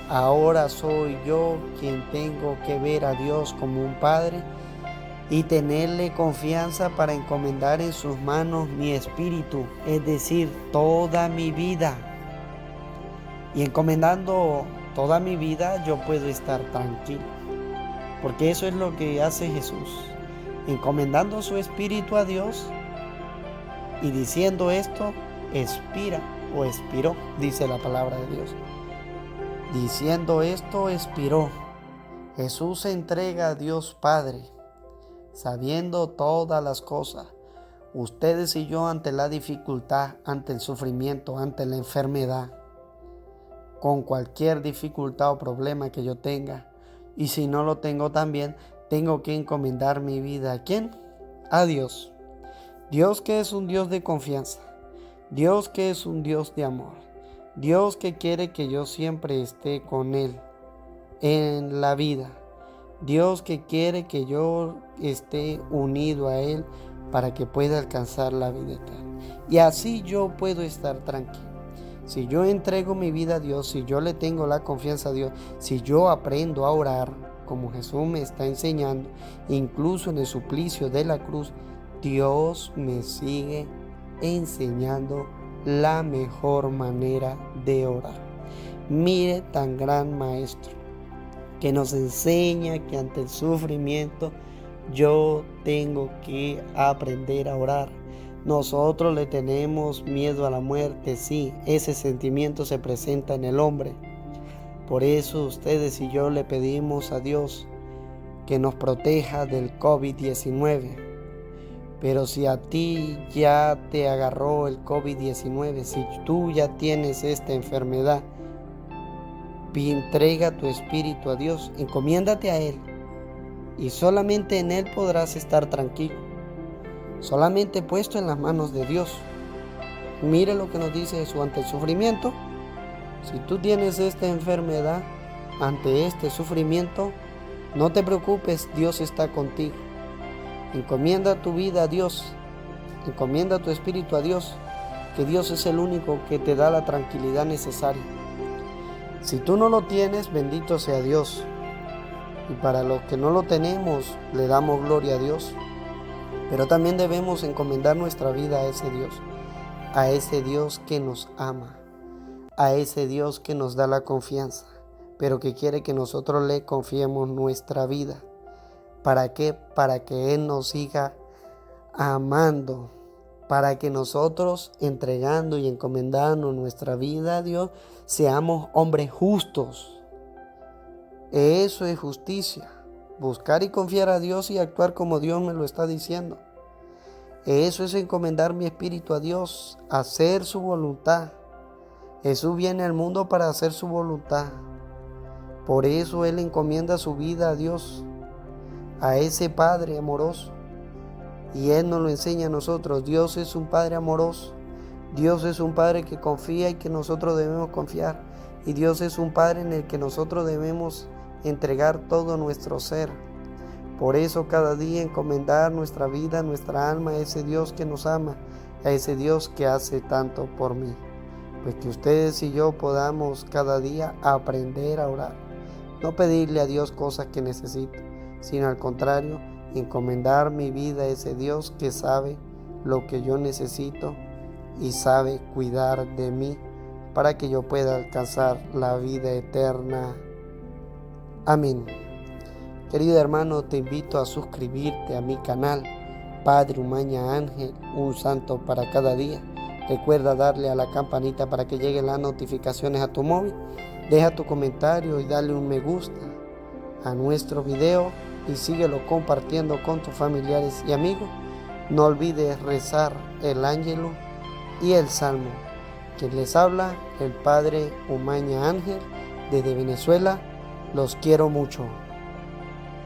Ahora soy yo quien tengo que ver a Dios como un padre y tenerle confianza para encomendar en sus manos mi espíritu, es decir, toda mi vida. Y encomendando toda mi vida, yo puedo estar tranquilo, porque eso es lo que hace Jesús, encomendando su espíritu a Dios y diciendo esto, expira o expiró, dice la palabra de Dios. Diciendo esto, expiró. Jesús se entrega a Dios Padre, sabiendo todas las cosas. Ustedes y yo, ante la dificultad, ante el sufrimiento, ante la enfermedad, con cualquier dificultad o problema que yo tenga, y si no lo tengo también, tengo que encomendar mi vida. ¿A quién? A Dios. Dios, que es un Dios de confianza. Dios, que es un Dios de amor. Dios, que quiere que yo siempre esté con Él en la vida. Dios, que quiere que yo esté unido a Él para que pueda alcanzar la vida eterna. Y así yo puedo estar tranquilo. Si yo entrego mi vida a Dios, si yo le tengo la confianza a Dios, si yo aprendo a orar como Jesús me está enseñando, incluso en el suplicio de la cruz, Dios me sigue enseñando la mejor manera de orar. Mire tan gran maestro que nos enseña que ante el sufrimiento yo tengo que aprender a orar. Nosotros le tenemos miedo a la muerte, sí, ese sentimiento se presenta en el hombre. Por eso ustedes y yo le pedimos a Dios que nos proteja del COVID-19. Pero si a ti ya te agarró el COVID-19, si tú ya tienes esta enfermedad, entrega tu espíritu a Dios, encomiéndate a Él y solamente en Él podrás estar tranquilo. Solamente puesto en las manos de Dios. Mire lo que nos dice Jesús ante el sufrimiento. Si tú tienes esta enfermedad, ante este sufrimiento, no te preocupes, Dios está contigo. Encomienda tu vida a Dios. Encomienda tu espíritu a Dios, que Dios es el único que te da la tranquilidad necesaria. Si tú no lo tienes, bendito sea Dios. Y para los que no lo tenemos, le damos gloria a Dios. Pero también debemos encomendar nuestra vida a ese Dios que nos ama, a ese Dios que nos da la confianza, pero que quiere que nosotros le confiemos nuestra vida. ¿Para qué? Para que Él nos siga amando, para que nosotros, entregando y encomendando nuestra vida a Dios, seamos hombres justos. Eso es justicia. Buscar y confiar a Dios y actuar como Dios me lo está diciendo. Eso es encomendar mi espíritu a Dios, hacer su voluntad. Jesús viene al mundo para hacer su voluntad. Por eso Él encomienda su vida a Dios, a ese Padre amoroso. Y Él nos lo enseña a nosotros. Dios es un Padre amoroso. Dios es un Padre que confía y que nosotros debemos confiar. Y Dios es un Padre en el que nosotros debemos entregar todo nuestro ser. Por eso cada día encomendar nuestra vida, nuestra alma a ese Dios que nos ama, a ese Dios que hace tanto por mí. Pues que ustedes y yo podamos cada día aprender a orar. No pedirle a Dios cosas que necesito, sino al contrario, encomendar mi vida a ese Dios que sabe lo que yo necesito y sabe cuidar de mí para que yo pueda alcanzar la vida eterna. Amén. Querido hermano, te invito a suscribirte a mi canal, Padre Umaña Ángel, un santo para cada día. Recuerda darle a la campanita para que lleguen las notificaciones a tu móvil. Deja tu comentario y dale un me gusta a nuestro video y síguelo compartiendo con tus familiares y amigos. No olvides rezar el ángelo y el salmo. Quien les habla, el Padre Umaña Ángel, desde Venezuela. Los quiero mucho.